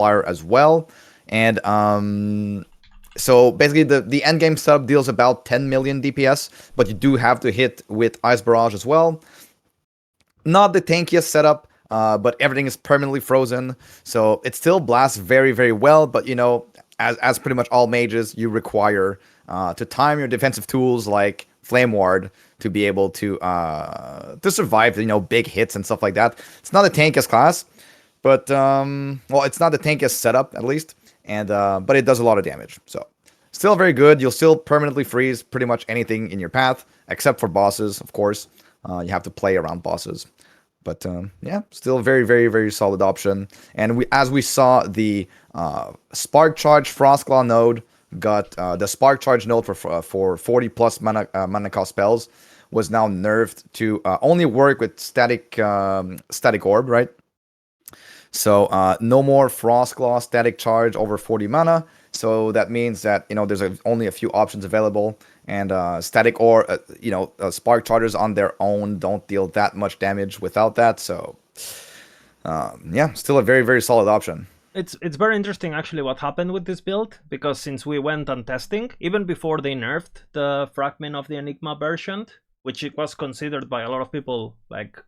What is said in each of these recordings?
multiplier as well. And so basically the endgame setup deals about 10 million DPS, but you do have to hit with Ice Barrage as well. Not the tankiest setup, but everything is permanently frozen, so it still blasts very, very well, but you know, as pretty much all mages, you require to time your defensive tools like Flame Ward to be able to survive, you know, big hits and stuff like that. It's not the tankiest class, but well, it's not the tankiest setup at least, and but it does a lot of damage, so still very good. You'll still permanently freeze pretty much anything in your path, except for bosses, of course. You have to play around bosses. But yeah, still very, very, very solid option. And as we saw, the Spark Charge Frostclaw node got the Spark Charge node for 40 plus mana cost spells was now nerfed to only work with static orb, right? So no more Frostclaw static charge over 40 mana. So that means that, you know, there's only a few options available, and static or spark chargers on their own don't deal that much damage without that. So yeah, still a very, very solid option. It's very interesting actually what happened with this build, because since we went on testing, even before they nerfed the fragment of the Enigma version, which it was considered by a lot of people like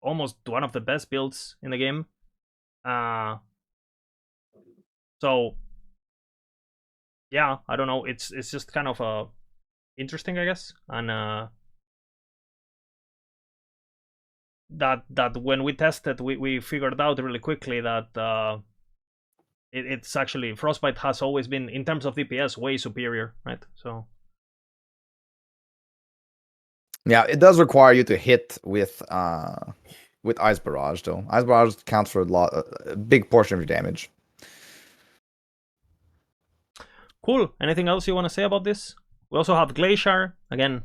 almost one of the best builds in the game. So yeah, I don't know. It's just kind of interesting, I guess, and that when we tested, we figured out really quickly that it's actually Frostbite has always been, in terms of DPS, way superior, right? So yeah, it does require you to hit with Ice Barrage, though. Ice Barrage counts for a big portion of your damage. Cool. Anything else you want to say about this? We also have Glacier. Again,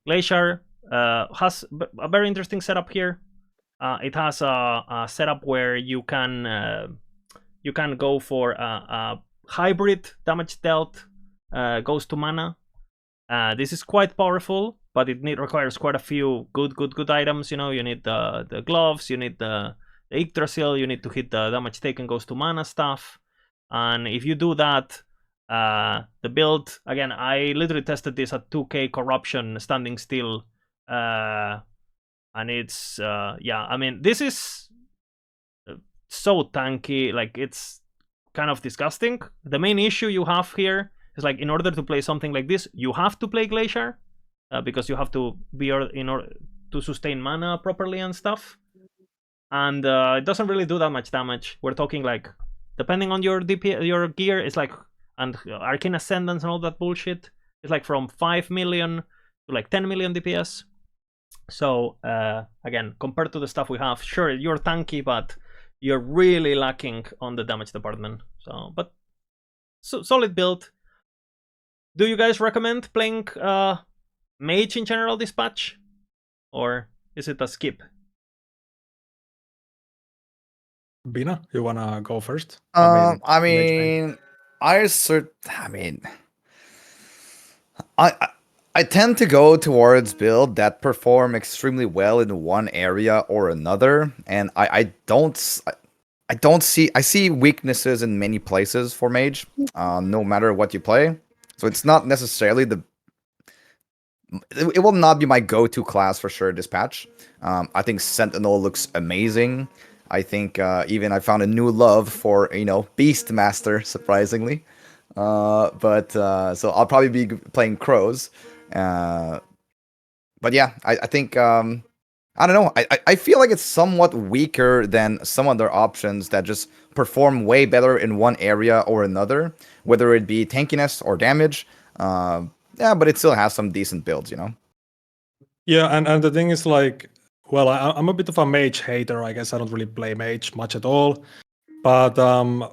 Glacier has a very interesting setup here. It has a setup where you can go for a hybrid damage dealt goes to mana. This is quite powerful, but it requires quite a few good items. You know, you need the gloves, you need the Yggdrasil, you need to hit the damage taken goes to mana stuff, and if you do that, the build, again, I literally tested this at 2k corruption standing still, and it's yeah, I mean, this is so tanky, like it's kind of disgusting. The main issue you have here is, like, in order to play something like this, you have to play Glacier, because you have to be in order to sustain mana properly and stuff, and it doesn't really do that much damage. We're talking, like, depending on your your gear, it's like, and Arcane Ascendance and all that bullshit, it's like from 5 million to like 10 million DPS. So again, compared to the stuff we have, sure, you're tanky, but you're really lacking on the damage department. So, but solid build. Do you guys recommend playing Mage in general this patch, or is it a skip? Bina, you wanna go first? I tend to go towards build that perform extremely well in one area or another, and I see weaknesses in many places for Mage, no matter what you play. So it's not necessarily it will not be my go-to class for sure this patch. I think Sentinel looks amazing. I think even I found a new love for, you know, Beastmaster, surprisingly. So I'll probably be playing Crows. But yeah, I think, I don't know. I feel like it's somewhat weaker than some other options that just perform way better in one area or another, whether it be tankiness or damage. Yeah, but it still has some decent builds, you know? Yeah, and the thing is, like, well, I'm a bit of a Mage hater, I guess. I don't really play Mage much at all. But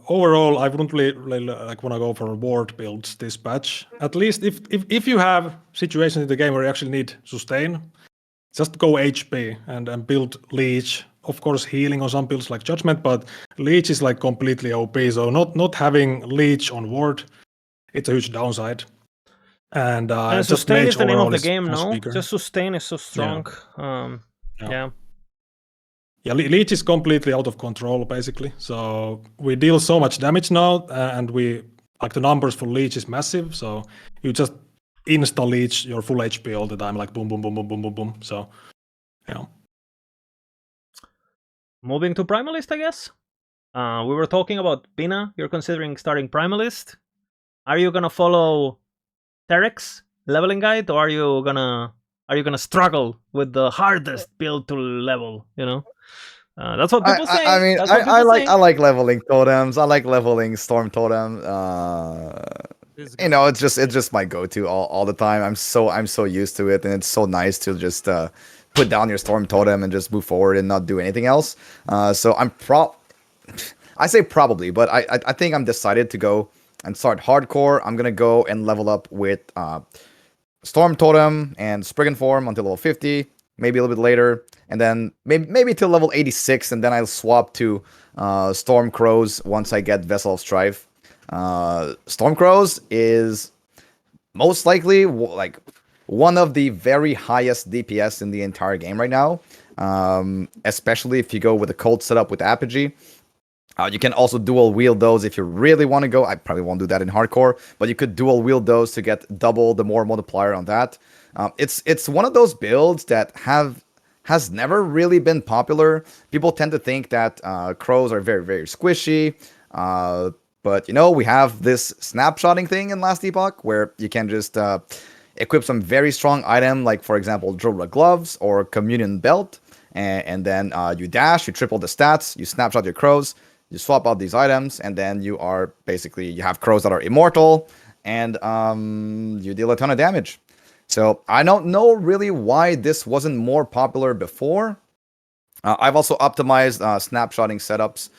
overall, I wouldn't really like want to go for ward builds this patch. At least if you have situations in the game where you actually need sustain, just go HP and build Lich. Of course, healing on some builds like Judgment, but Lich is like completely OP. So not having Lich on ward, it's a huge downside. And sustain is the name of the is game, no? speaker. Just sustain is so strong. Yeah. Yeah. Yeah, Lich is completely out of control, basically. So we deal so much damage now, and the numbers for Lich is massive. So you just insta Lich your full HP all the time, like boom, boom, boom, boom, boom, boom, boom. So, yeah. Moving to primalist, I guess. We were talking about Bina. You're considering starting primalist. Are you gonna follow Terek's leveling guide, or are you gonna struggle with the hardest build to level? That's what people say. I mean, That's what people say. I like leveling totems. I like leveling storm totem. It's just my go-to all the time. I'm so used to it, and it's so nice to just put down your storm totem and just move forward and not do anything else. So I say probably, but I think I'm decided to go and start hardcore. I'm gonna go and level up with Storm Totem and Spriggan Form until level 50, maybe a little bit later, and then maybe till level 86, and then I'll swap to Storm Crows once I get Vessel of Strife. Storm Crows is most likely like one of the very highest DPS in the entire game right now, especially if you go with a cold setup with Apogee. You can also dual wield those if you really want to go. I probably won't do that in hardcore, but you could dual wield those to get double the more multiplier on that. It's one of those builds that has never really been popular. People tend to think that crows are very, very squishy. But we have this snapshotting thing in Last Epoch where you can just equip some very strong item, like for example, Drilla Gloves or Communion Belt, and then you dash, you triple the stats, you snapshot your crows. You swap out these items, and then you have crows that are immortal, and you deal a ton of damage. So I don't know really why this wasn't more popular before. I've also optimized snapshotting setups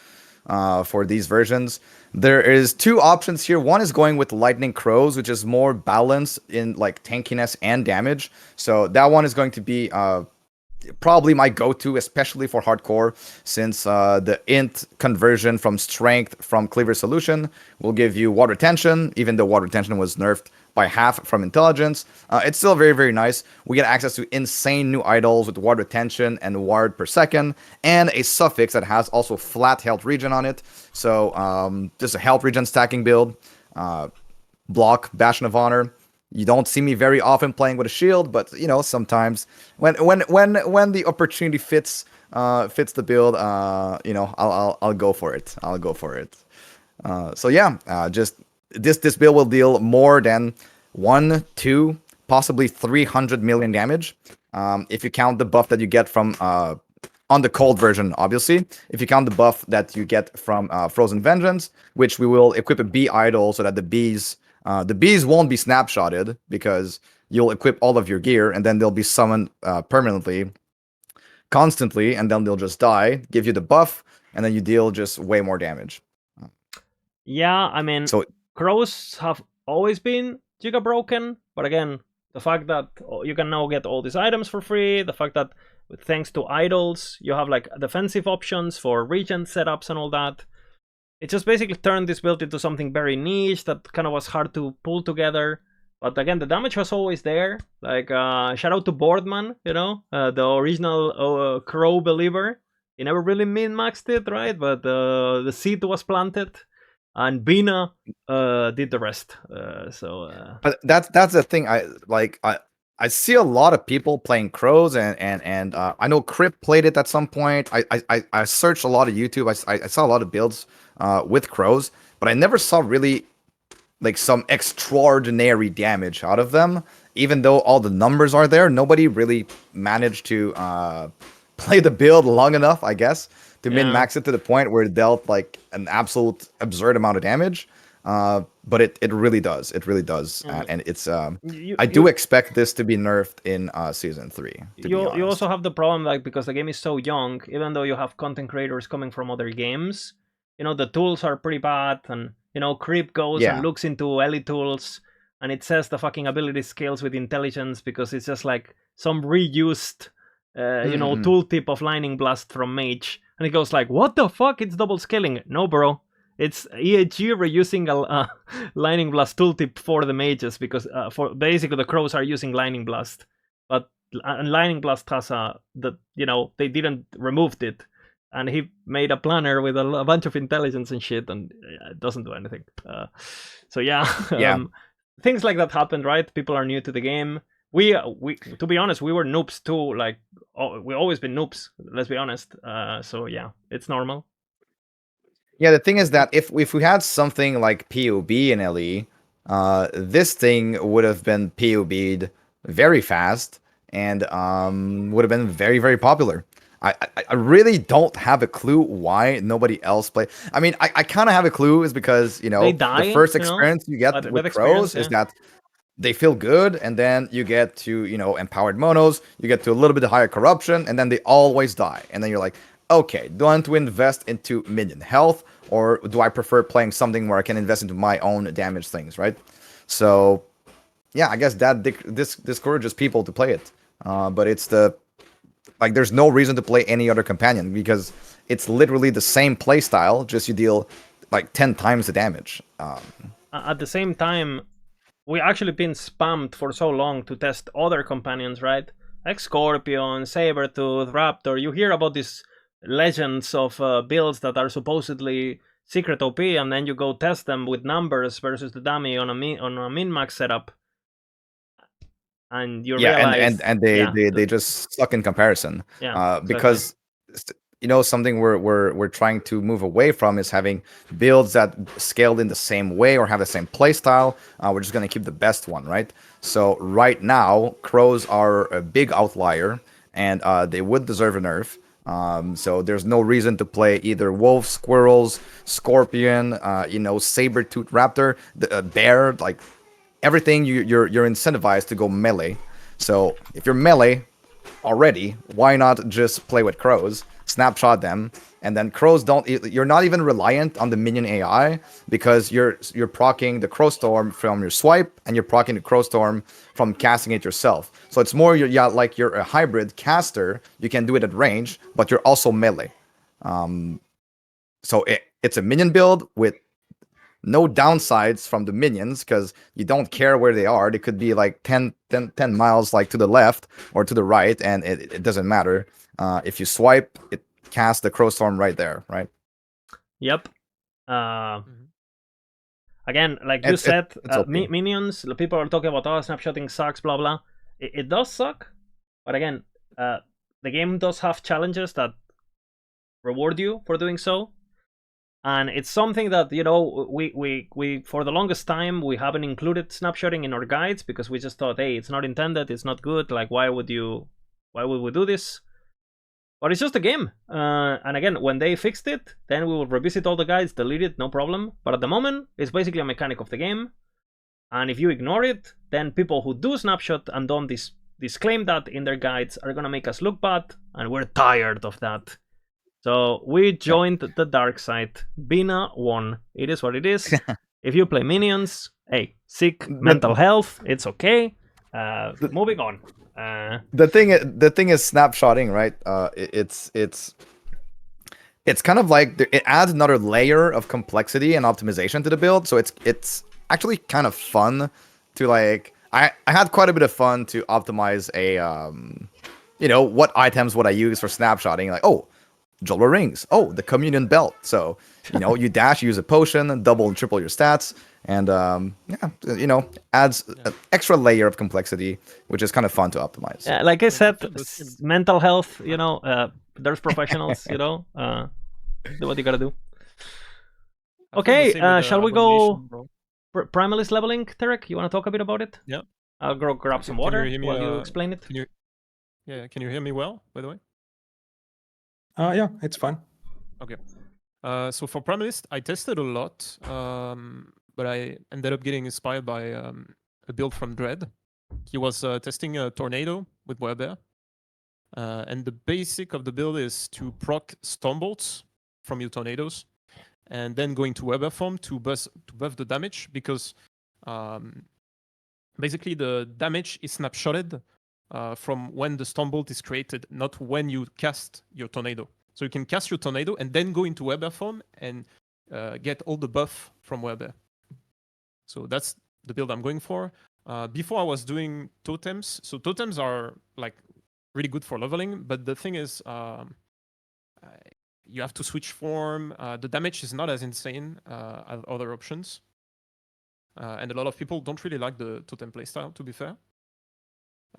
for these versions. There is two options here. One is going with Lightning Crows, which is more balanced in like tankiness and damage. So that one is going to be probably my go-to, especially for hardcore, since the int conversion from strength from Cleaver Solution will give you water retention, even though water retention was nerfed by half from intelligence. It's still very, very nice. We get access to insane new idols with water retention and ward per second, and a suffix that has also flat health regen on it. So just a health regen stacking build. Block, Bastion of Honor. You don't see me very often playing with a shield, but sometimes when the opportunity fits the build, I'll go for it. I'll go for it. So yeah, just this build will deal more than 1, 2, possibly 300 million damage. If you count the buff that you get from on the cold version, obviously. If you count the buff that you get from Frozen Vengeance, which we will equip a bee idol so that the bees won't be snapshotted because you'll equip all of your gear and then they'll be summoned permanently, constantly, and then they'll just die, give you the buff, and then you deal just way more damage. Yeah, I mean, so crows have always been giga broken, but again, the fact that you can now get all these items for free, the fact that thanks to idols, you have like defensive options for regen setups and all that. It just basically turned this build into something very niche that kind of was hard to pull together. But again, the damage was always there. Like, shout out to Boardman, the original crow believer. He never really min-maxed it, right? But the seed was planted. And Bina did the rest. But that's the thing. I see a lot of people playing crows, and I know Crypt played it at some point. I searched a lot of YouTube. I saw a lot of builds with crows, but I never saw really like some extraordinary damage out of them. Even though all the numbers are there, nobody really managed to play the build long enough, I guess, to min-max it to the point where it dealt like an absolute absurd amount of damage. But it really does. It really does. And it's I do expect this to be nerfed in season 3. You also have the problem, like, because the game is so young, even though you have content creators coming from other games, the tools are pretty bad, and Creep goes and looks into elite tools, and it says the fucking ability scales with intelligence because it's just like some reused tooltip of Lightning Blast from Mage. And it goes like, what the fuck? It's double scaling. No, bro. It's EHG reusing a Lightning Blast tooltip for the mages because for basically the crows are using Lightning Blast. But Lightning Blast has they didn't remove it. and he made a planner with a bunch of intelligence and shit, and it doesn't do anything. So yeah, Yeah. Things like that happened, right? People are new to the game. We to be honest, we were noobs too. Like we always been noobs. Let's be honest. So yeah, it's normal. Yeah, the thing is that if we had something like PUB in LE, this thing would have been PUB'd very fast and would have been very, very popular. I really don't have a clue why nobody else play. I mean, I kind of have a clue is because, you know, They die, the first you know, experience you get but with that experience, crows is yeah. that they feel good, and then you get to, you know, empowered monos, you get to a little bit higher corruption, and then they always die. And then you're like, okay, do I want to invest into minion health, or do I prefer playing something where I can invest into my own damage things, right? So, yeah, I guess that this discourages people to play it. But it's like, there's no reason to play any other companion, because it's literally the same playstyle, just you deal like 10 times the damage. At the same time, we actually been spammed for so long to test other companions, right? Like Scorpion, Sabertooth, Raptor. You hear about these legends of builds that are supposedly secret OP, and then you go test them with numbers versus the dummy on a min-max setup, and you Yeah, realize, and they just suck in comparison. Yeah, exactly. Because you know, something we're trying to move away from is having builds that scaled in the same way or have the same playstyle. We're just gonna keep the best one, right? So right now, crows are a big outlier, and they would deserve a nerf. So there's no reason to play either wolf, squirrels, scorpion, you know, saber-tooth raptor, the bear, like everything. You're incentivized to go melee. So if you're melee already, why not just play with crows, snapshot them, and then crows don't. You're not even reliant on the minion AI, because you're proccing the crow storm from your swipe, and you're proccing the crow storm from casting it yourself. So it's more like you're a hybrid caster. You can do it at range, but you're also melee. So it's a minion build with no downsides from the minions, because you don't care where they are. They could be like 10 miles like to the left or to the right, and it doesn't matter. If you swipe, it casts the crow storm right there, right? Yep. Again, like you said, okay. minions, people are talking about, oh, snapshotting sucks, blah, blah. It does suck, but again, the game does have challenges that reward you for doing so. And it's something that, you know, we for the longest time, we haven't included snapshotting in our guides, because we just thought, hey, it's not intended, it's not good, like, why would we do this? But it's just a game. And again, when they fixed it, then we will revisit all the guides, delete it, no problem. But at the moment, it's basically a mechanic of the game. And if you ignore it, then people who do snapshot and don't disclaim that in their guides are gonna make us look bad, and we're tired of that. So we joined the dark side. Bina won. It is what it is. If you play minions, hey, sick mental health, it's okay. Moving on. The thing is snapshotting, right? It's kind of like it adds another layer of complexity and optimization to the build. So it's actually kind of fun to, like, I had quite a bit of fun to optimize a you know, what items would I use for snapshotting? Like, oh, Jolwa rings. Oh, the communion belt. So, you know, you dash, use a potion, double and triple your stats, and yeah, you know, adds an extra layer of complexity, which is kind of fun to optimize. Yeah, like I said, mental health, you know, there's professionals, you know, do what you gotta do. Okay, shall we go primalist leveling, Tarek? You want to talk a bit about it? Yeah. I'll go grab some water while you explain it. Can you hear me well, by the way? Yeah, it's fine. Okay. So for primalist, I tested a lot, but I ended up getting inspired by a build from Dread. He was testing a tornado with Werebear. And the basic of the build is to proc Stormbolts from your tornadoes, and then go into Werebear form to buff the damage, because basically the damage is snapshotted from when the Stormbolt is created, not when you cast your tornado. So you can cast your tornado and then go into Werebear form and get all the buff from Werebear. So that's the build I'm going for. Before I was doing totems. So totems are like really good for leveling, but the thing is, You have to switch form. The damage is not as insane as other options. And a lot of people don't really like the totem playstyle, to be fair.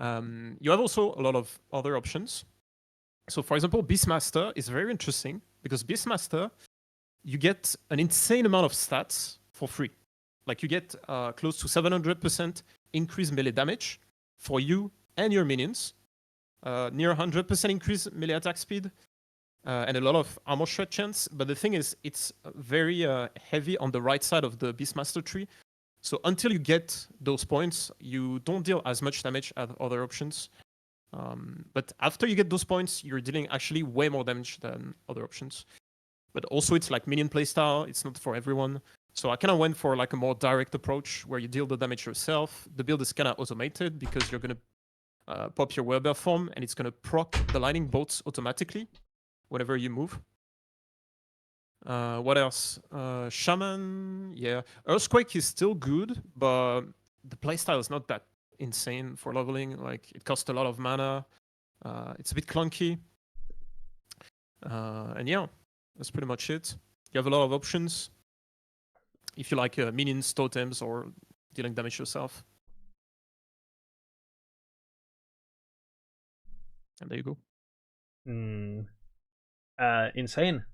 You have also a lot of other options. So, for example, Beastmaster is very interesting because Beastmaster, you get an insane amount of stats for free. Like you get close to 700% increased melee damage for you and your minions, near 100% increased melee attack speed, and a lot of armor shred chance. But the thing is, it's very heavy on the right side of the Beastmaster tree. So until you get those points, you don't deal as much damage as other options. But after you get those points, you're dealing actually way more damage than other options. But also it's like minion playstyle, it's not for everyone. So I kind of went for like a more direct approach where you deal the damage yourself. The build is kind of automated because you're going to pop your Werebear form and it's going to proc the lightning bolts automatically whenever you move. What else? Shaman, yeah. Earthquake is still good, but the playstyle is not that insane for leveling. Like it costs a lot of mana. It's a bit clunky. And yeah, that's pretty much it. You have a lot of options if you like minions, totems, or dealing damage yourself. And there you go. Insane.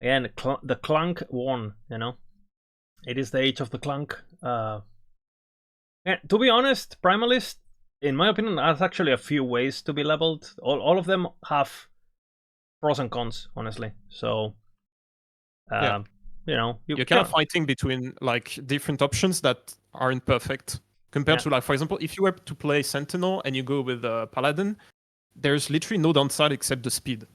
Again, the clunk won, you know. It is the age of the clunk. To be honest, primalist, in my opinion, has actually a few ways to be leveled. All of them have pros and cons, honestly. So, Yeah. you know, you're kind of fighting between like different options that aren't perfect compared to, like, for example, if you were to play Sentinel and you go with Paladin, there's literally no downside except the speed.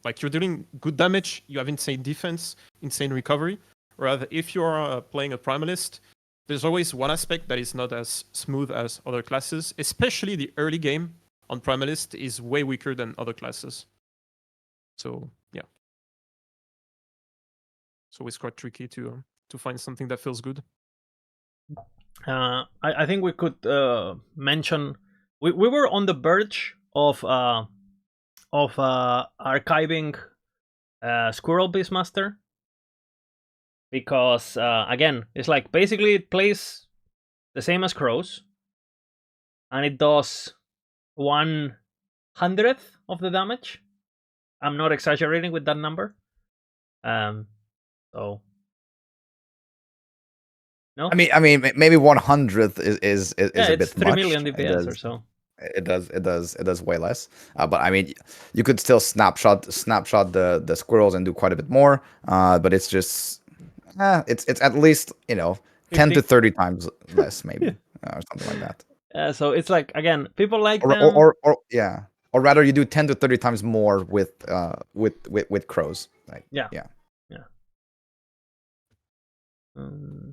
Like you're doing good damage, you have insane defense, insane recovery. Rather, if you're playing a primalist, there's always one aspect that is not as smooth as other classes. Especially the early game on primalist is way weaker than other classes. So yeah. It's always quite tricky to find something that feels good. I think we could mention we were on the verge of archiving Squirrel Beastmaster because again it's like basically it plays the same as Crows and it does 1/100th of the damage. I'm not exaggerating with that number. So no, I mean, maybe 100th is a bit much. 3 million DPS or so. It does way less. But I mean, you could still snapshot the squirrels and do quite a bit more. But it's just, it's at least 10 to 30 times less, maybe, or something like that. So it's like again, people like or, them. Or rather, you do 10 to 30 times more with crows. Like, yeah.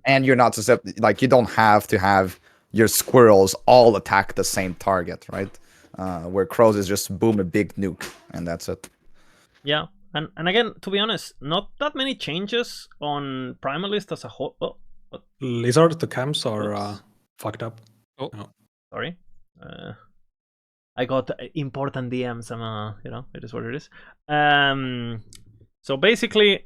And you're not susceptible. Like you don't have to have your squirrels all attack the same target, right? Where crows is just boom a big nuke and that's it. Yeah, and again, to be honest, not that many changes on primalist as a whole. Lizard, the camps are fucked up. Oh, no. Sorry. I got important DMs. It is what it is. So basically,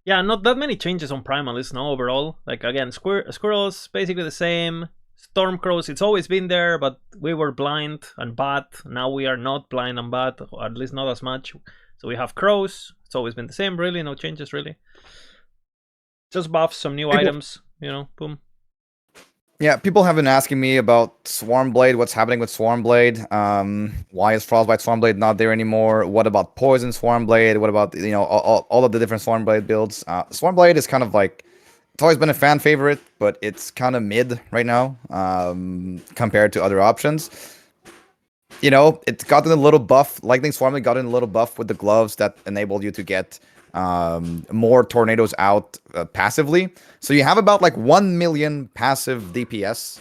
yeah, not that many changes on primalist, no, overall. Like, again, squirrels, basically the same. Storm crows, it's always been there, but we were blind and bad. Now we are not blind and bad, or at least not as much. So we have crows. It's always been the same, really. No changes, really. Just buffs, some new items, boom. Yeah, people have been asking me about Swarmblade, what's happening with Swarmblade, why is Frostbite Swarmblade not there anymore, what about Poison Swarmblade, what about, all of the different Swarmblade builds. Swarmblade is kind of like, it's always been a fan favorite, but it's kind of mid right now, compared to other options. It's gotten a little buff, Lightning Swarmblade got in a little buff with the gloves that enabled you to get more tornadoes out passively. So you have about like 1 million passive DPS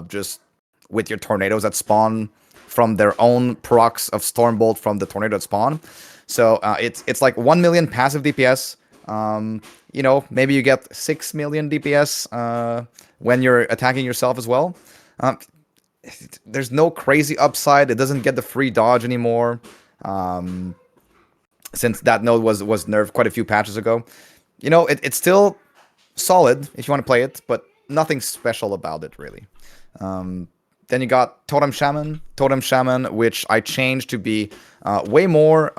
just with your tornadoes that spawn from their own procs of Stormbolt from the tornado that spawn. So it's like 1 million passive DPS. Maybe you get 6 million DPS when you're attacking yourself as well. There's no crazy upside. It doesn't get the free dodge anymore. since that node was nerfed quite a few patches ago. You know, it's still solid if you want to play it, but nothing special about it really. Then you got Totem Shaman, which I changed to be way more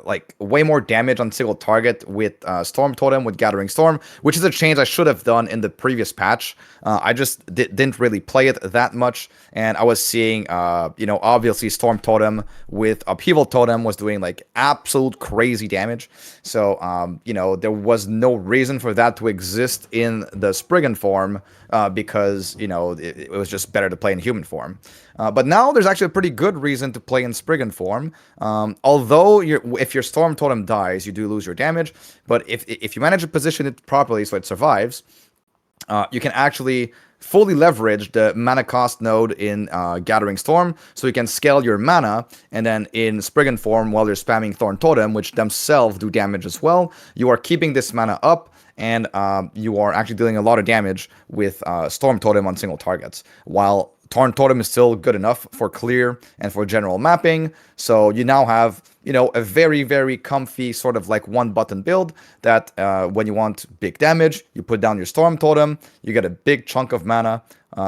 like way more damage on single target with Storm Totem with Gathering Storm, which is a change I should have done in the previous patch. I just didn't really play it that much, and I was seeing, you know, obviously Storm Totem with Upheaval Totem was doing like absolute crazy damage. So, you know, there was no reason for that to exist in the Spriggan form because, you know, it was just better to play in human form. But now there's actually a pretty good reason to play in Spriggan form. Although if your Storm Totem dies, you do lose your damage. But if you manage to position it properly so it survives, you can actually fully leverage the mana cost node in Gathering Storm, so you can scale your mana, and then in Spriggan form, while you're spamming Thorn Totem, which themselves do damage as well, you are keeping this mana up, and you are actually dealing a lot of damage with Storm Totem on single targets, while Thorn Totem is still good enough for clear and for general mapping. So you now have, you know, a very, very comfy sort of like one-button build that when you want big damage, you put down your Storm Totem, you get a big chunk of mana,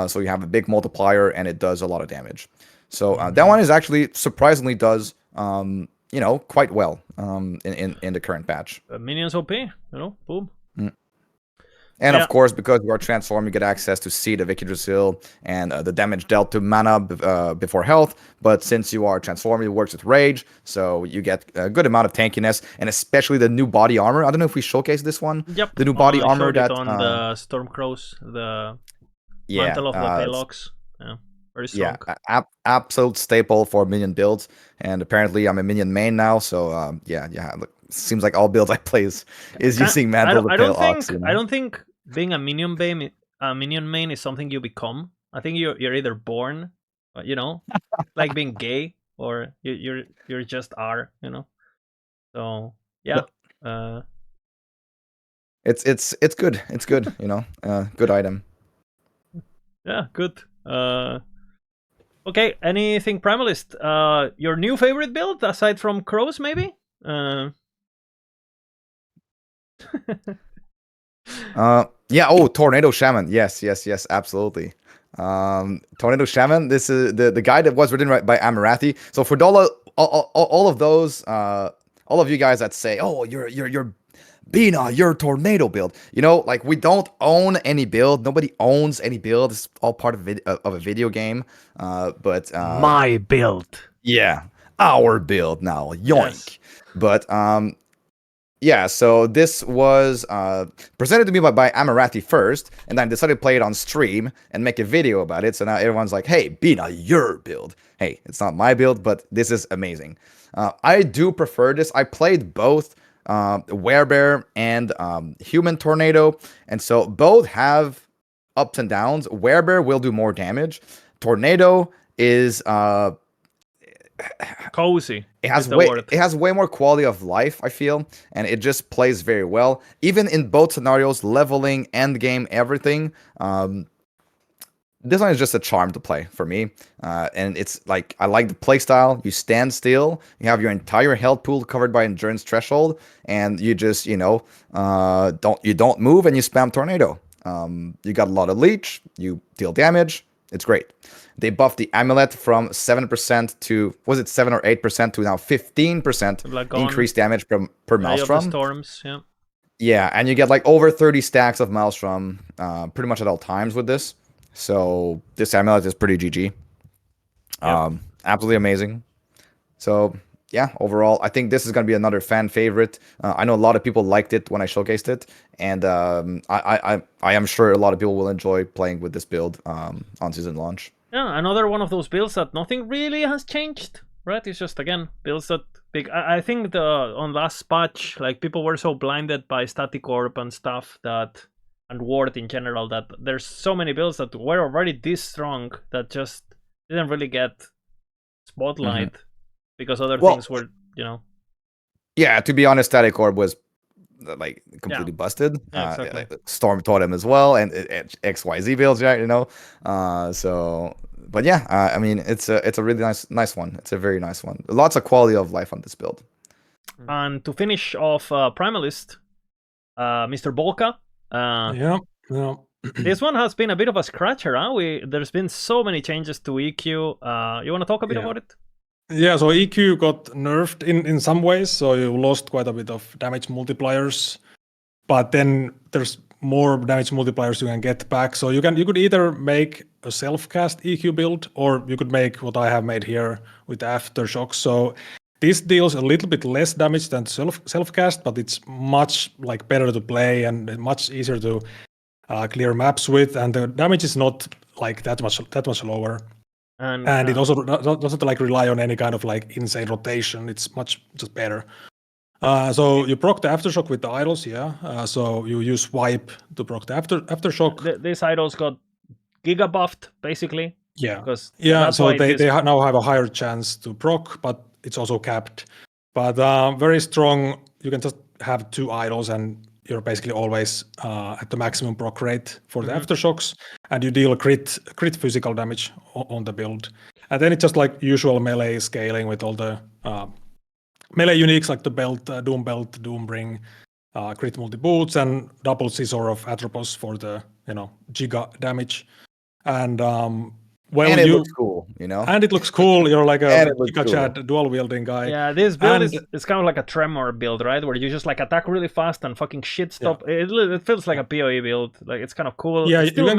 so you have a big multiplier, and it does a lot of damage. So that one is actually surprisingly does, you know, quite well in the current patch. Minions OP, you know, boom. And of course, because you are transformed, you get access to Seed of Yggdrasil and the damage dealt to mana before health. But since you are transformed, it works with Rage, so you get a good amount of tankiness, and especially the new body armor. I don't know if we showcased this one. Yep. The new body armor that on the Stormcrows, the mantle of the Paylocks. Yeah, very strong. Yeah, absolute staple for minion builds. And apparently, I'm a minion main now, so yeah. Look, seems like all builds I play is using mantle of the Paylocks. I don't think being a minion main is something you become. I think you're either born, you know, like being gay, or you're just are, you know. So yeah, it's good. It's good, you know, good item. Yeah, good. Okay, anything primalist? Your new favorite build aside from crows, maybe? Yeah. Oh, Tornado Shaman. Yes, absolutely. Tornado Shaman. This is the guy that was written by Amarathi. So for all of those, all of you guys that say, "Oh, you're Bina, your tornado build," you know, like, we don't own any build. Nobody owns any build. It's all part of a video game. But my build. Yeah, our build now. Yoink. Yes. But yeah, so this was presented to me by Amarathi first, and then I decided to play it on stream and make a video about it. So now everyone's like, "Hey, Bina, your build." Hey, it's not my build, but this is amazing. I do prefer this. I played both Werebear and Human Tornado, and so both have ups and downs. Werebear will do more damage. Tornado is cozy. It has way more quality of life, I feel, and it just plays very well. Even in both scenarios, leveling, endgame, everything. This one is just a charm to play for me, and it's like, I like the playstyle. You stand still, you have your entire health pool covered by endurance threshold, and you just, you know, don't move, and you spam tornado. You got a lot of leech, you deal damage. It's great. They buffed the amulet from 7% to, was it 7 or 8% to now 15% increased damage per Maelstrom. Storms, yeah. Yeah, and you get like over 30 stacks of Maelstrom pretty much at all times with this. So this amulet is pretty GG. Yep. Absolutely amazing. So yeah, overall, I think this is going to be another fan favorite. I know a lot of people liked it when I showcased it, and I am sure a lot of people will enjoy playing with this build on season launch. Yeah, another one of those builds that nothing really has changed, right? It's just, again, builds that big. I think on last patch, like, people were so blinded by Static Orb and stuff that, and Ward in general, that there's so many builds that were already this strong that just didn't really get spotlight because other things were, you know. Yeah, to be honest, Static Orb was like completely busted. Yeah, exactly. Storm Totem as well, and XYZ builds, right? You know, so But yeah, I mean, it's a really nice one. It's a very nice one. Lots of quality of life on this build. And to finish off Primalist, Mr. Bolka. Yeah. This one has been a bit of a scratcher, huh? There's been so many changes to EQ. You want to talk a bit about it? Yeah, so EQ got nerfed in some ways, so you lost quite a bit of damage multipliers. But then there's more damage multipliers you can get back. So you could either make a self-cast EQ build, or you could make what I have made here with Aftershock. So this deals a little bit less damage than self-cast, but it's much like better to play and much easier to clear maps with, and the damage is not like that much lower. And it also doesn't like rely on any kind of like insane rotation. It's much just better. So you proc the Aftershock with the idols, yeah. So you use Swipe to proc the Aftershock. These idols got giga buffed, basically. Yeah. Yeah, so they now have a higher chance to proc, but it's also capped. But very strong. You can just have 2 idols and you're basically always at the maximum proc rate for the Aftershocks, and you deal crit physical damage on the build. And then it's just like usual melee scaling with all the melee uniques like the belt, Doom Bring, crit multi boots, and double scissor of Atropos for the giga damage. And and it looks cool, And it looks cool. You're like a Giga Chad dual wielding guy. Yeah, this build is kind of like a Tremor build, right? Where you just like attack really fast and fucking shit stop. Yeah. It feels like a PoE build. Like it's kind of cool. Yeah, you can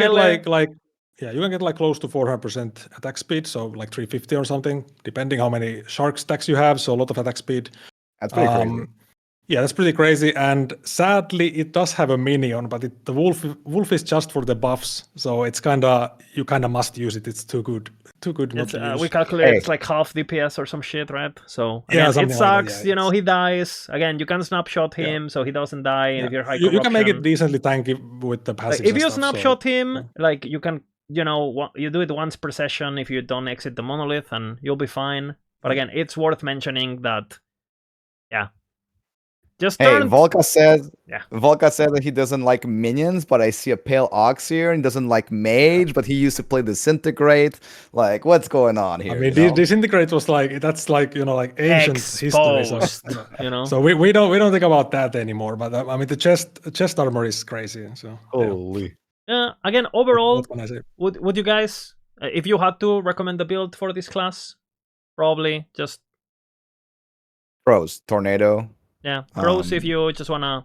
get close to 400% attack speed, so like 350 or something, depending how many shark stacks you have. So a lot of attack speed. That's pretty crazy. Yeah, that's pretty crazy. And sadly, it does have a minion, but the wolf is just for the buffs. So it's you must use it. It's too good not to use. We calculate it's like half DPS or some shit, right? So again, it sucks. Like that, yeah, he dies. Again, you can snapshot him, so he doesn't die. Yeah. If you're high you can make it decently tanky with the passive. If you snapshot him, like you can, you do it once per session if you don't exit the monolith, and you'll be fine. But again, it's worth mentioning that, yeah. Volka said that he doesn't like minions, but I see a pale ox here, and he doesn't like mage, but he used to play disintegrate. Like, what's going on here? I mean, disintegrate was like ancient history. So we don't think about that anymore. But I mean, the chest armor is crazy. So holy. Again, overall, would you guys, if you had to recommend a build for this class, probably just Crows, Tornado. Yeah, Crows if you just wanna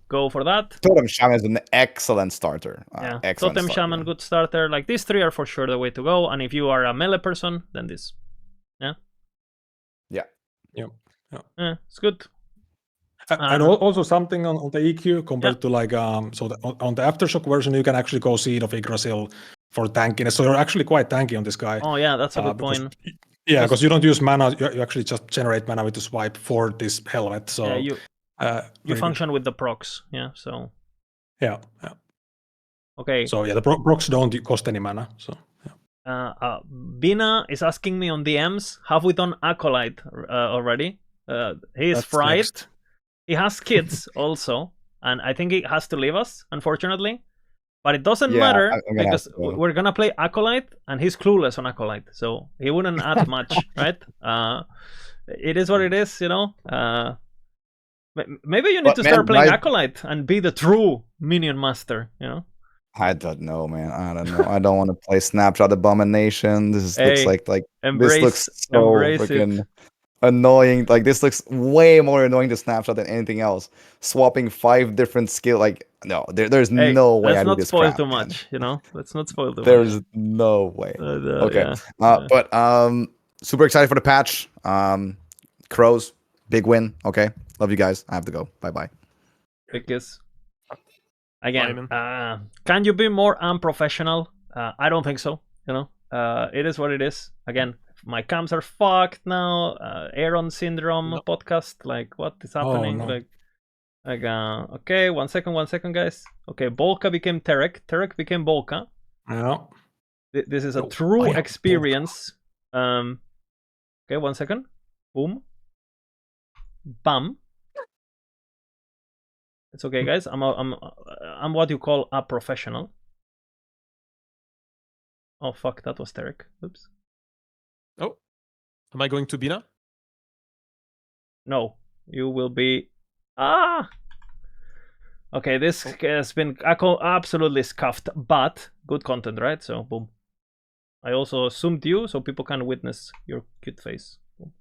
go for that. Totem Shaman is an excellent starter. Excellent Totem Shaman, good starter. Like these 3 are for sure the way to go. And if you are a melee person, then this. Yeah. It's good. And also something on the EQ compared to like on the Aftershock version, you can actually go Seed of Yggdrasil for tankiness. So you're actually quite tanky on this guy. Oh yeah, that's a good point. Yeah, because you don't use mana, you actually just generate mana with the swipe for this helmet. So you function with the procs, so yeah. Okay. So yeah, the procs don't cost any mana. So Bina is asking me on DMs, have we done Acolyte already? He is fried. Next. He has kids also, and I think he has to leave us, unfortunately. But it doesn't matter because we're gonna play Acolyte, and he's clueless on Acolyte, so he wouldn't add much, right? It is what it is, Maybe you need to start playing Acolyte and be the true Minion master, I don't know, man. I don't know. I don't want to play Snapshot Abomination. This looks like this looks so freaking annoying. Like this looks way more annoying to Snapshot than anything else. Swapping 5 different skill, like no, there's no way I do this crap. Let's not spoil too much, Let's not spoil too much. There's no way. Okay, but super excited for the patch. Crows, big win. Okay, love you guys. I have to go. Bye. Big kiss. Again, can you be more unprofessional? I don't think so. It is what it is. Again, my cams are fucked now. Aaron syndrome podcast. Like, what is happening? Oh, no. Okay, one second, guys. Okay, Bolka became Terek. Terek became Bolka. Yeah. This is a true experience. Okay, 1 second. Boom. Bam. It's okay, guys. I'm what you call a professional. Oh fuck, that was Tarek. Oops. Oh, am I going to Bina? No, you will be. Ah. Okay, this has been absolutely scuffed, but good content, right? So boom. I also zoomed you so people can witness your cute face. Boom.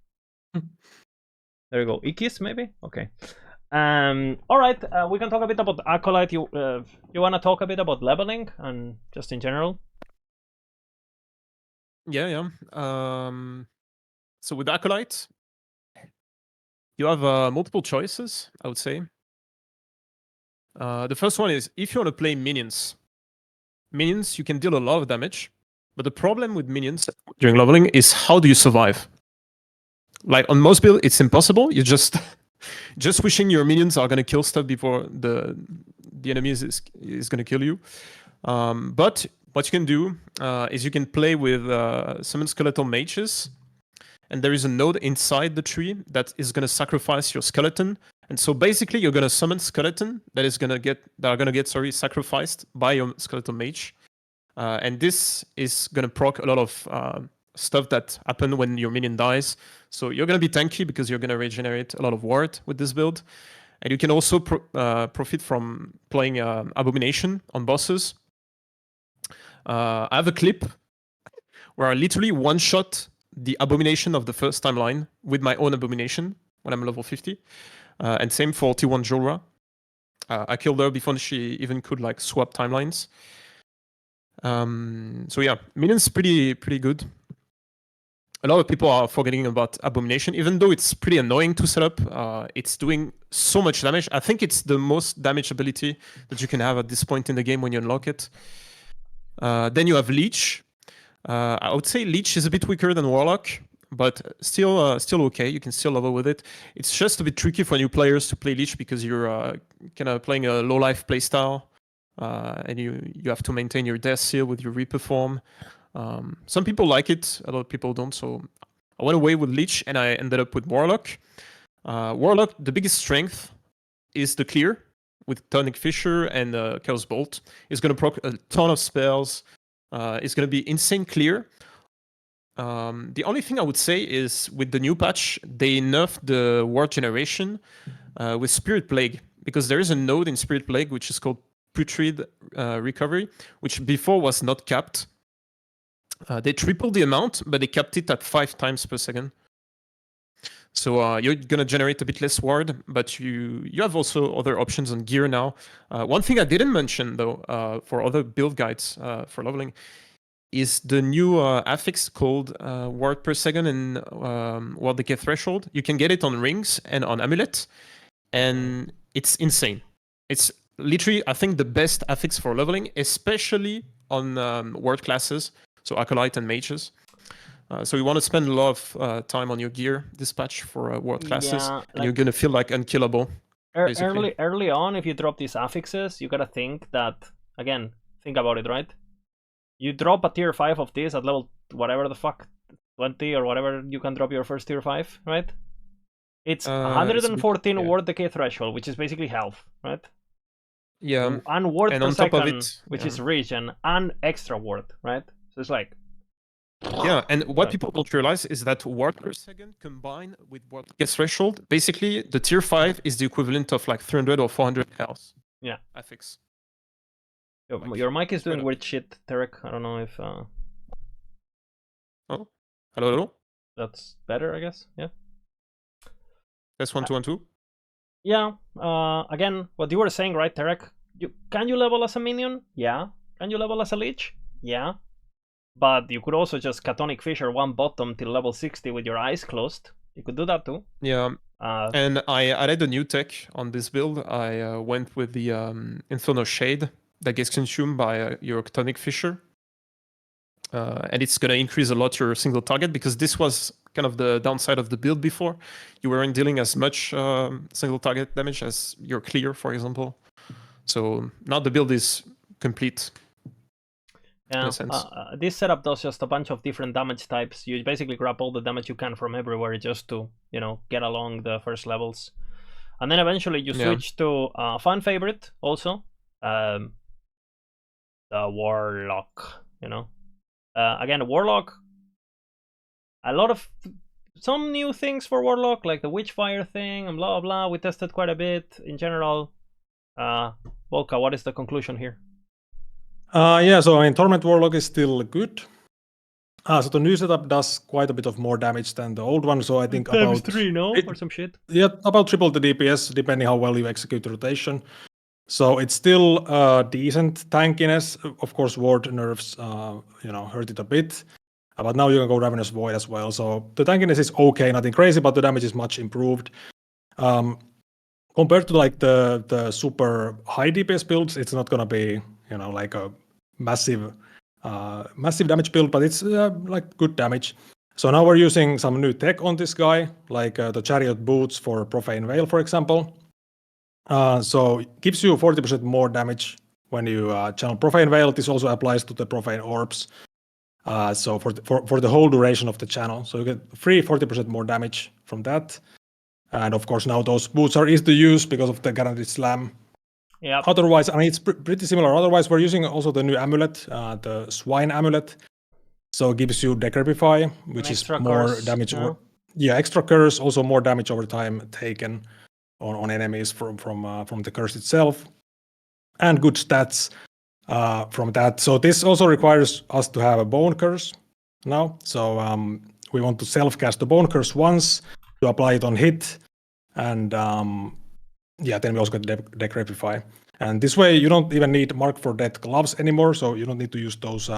There you go. Ikis maybe. Okay. All right. We can talk a bit about Acolyte. You want to talk a bit about leveling and just in general? Yeah. So with Acolyte, you have multiple choices, I would say. The first one is if you want to play minions. Minions, you can deal a lot of damage, but the problem with minions during leveling is how do you survive? Like on most builds, it's impossible. You just wishing your minions are gonna kill stuff before the enemy is gonna kill you. But what you can do is you can play with summon skeletal mages, and there is a node inside the tree that is gonna sacrifice your skeleton. And so basically, you're gonna summon skeleton that are gonna get sacrificed by your skeletal mage, and this is gonna proc a lot of stuff that happen when your minion dies. So you're gonna be tanky because you're gonna regenerate a lot of ward with this build, and you can also profit from playing Abomination on bosses. I have a clip where I literally one-shot the Abomination of the first timeline with my own Abomination when I'm level 50. And same for T1 Jorah. I killed her before she even could like swap timelines. So yeah, Minion's pretty good. A lot of people are forgetting about Abomination, even though it's pretty annoying to set up. It's doing so much damage. I think it's the most damage ability that you can have at this point in the game when you unlock it. Then you have Lich. I would say Lich is a bit weaker than Warlock, but still okay. You can still level with it. It's just a bit tricky for new players to play Lich because you're kind of playing a low life playstyle, and you have to maintain your death seal with your Reaper form. Some people like it, a lot of people don't. So I went away with Lich, and I ended up with Warlock. Warlock, the biggest strength is the clear with Tonic Fissure and Chaos Bolt. It's going to proc a ton of spells. It's going to be insane clear. The only thing I would say is with the new patch, they nerfed the ward generation with Spirit Plague, because there is a node in Spirit Plague which is called Putrid Recovery, which before was not capped. They tripled the amount, but they capped it at 5 times per second. So you're gonna generate a bit less ward, but you have also other options on gear now. One thing I didn't mention though, for other build guides for leveling, is the new affix called ward per second and ward decay threshold. You can get it on rings and on amulet, and it's insane. It's literally, I think, the best affix for leveling, especially on ward classes, so Acolyte and Mages. So you want to spend a lot of time on your gear this patch for ward classes, Yeah, and you're gonna feel like unkillable. Early on, if you drop these affixes, you gotta think that, again, think about it, right? You drop a tier 5 of this at level whatever the fuck, 20 or whatever you can drop your first tier 5, right? It's 114 ward decay threshold, which is basically health, right? Yeah. And ward and per on top second, of it, which is regen, and extra ward, right? So it's like... Yeah, and what people don't realize is that ward per second combined with ward decay threshold, basically the tier 5 is the equivalent of like 300 or 400 health. Yeah. Affix. Your mic is doing weird shit, Tarek. I don't know if... Oh, hello? That's better, I guess, yeah. That's 1 2 1 2. Yeah, again, what you were saying, right, Tarek? Can you level as a minion? Yeah. Can you level as a Lich? Yeah. But you could also just Tonic Fissure one bottom till level 60 with your eyes closed. You could do that too. Yeah. And I added a new tech on this build. I went with the Inferno Shade that gets consumed by your Tonic Fissure. And it's going to increase a lot your single target, because this was kind of the downside of the build before. You weren't dealing as much single target damage as your clear, for example. So now the build is complete. Yeah, this setup does just a bunch of different damage types. You basically grab all the damage you can from everywhere just to, get along the first levels. And then eventually you switch to a fan favorite also, the Warlock, Again, Warlock. A lot of some new things for Warlock, like the Witchfire thing and blah blah. We tested quite a bit in general. Volka, what is the conclusion here? Yeah, so I mean, Torment Warlock is still good. So the new setup does quite a bit of more damage than the old one. So I think Times about 3, no, or some shit. Yeah, about triple the DPS depending how well you execute the rotation. So it's still decent tankiness. Of course, ward nerfs, hurt it a bit. But now you can go Ravenous Void as well. So the tankiness is okay, nothing crazy, but the damage is much improved. Compared to like the super high DPS builds, it's not gonna be like a massive damage build, but it's like good damage. So now we're using some new tech on this guy, like the Chariot Boots for Profane Veil, for example. So it gives you 40% more damage when you channel Profane Veil. This also applies to the Profane Orbs. So for the whole duration of the channel. So you get free 40% more damage from that. And of course now those boots are easy to use because of the guaranteed slam. Yeah. Otherwise, I mean, it's pretty similar. Otherwise, we're using also the new amulet, the Swine amulet. So it gives you Decrepify, which is more curse, damage. yeah. Extra curse, also more damage over time taken on enemies from the curse itself, and good stats from that. So this also requires us to have a bone curse now. So we want to self-cast the bone curse once to apply it on hit, and then we also get Decrepify. And this way, you don't even need Mark for Death gloves anymore. So you don't need to use those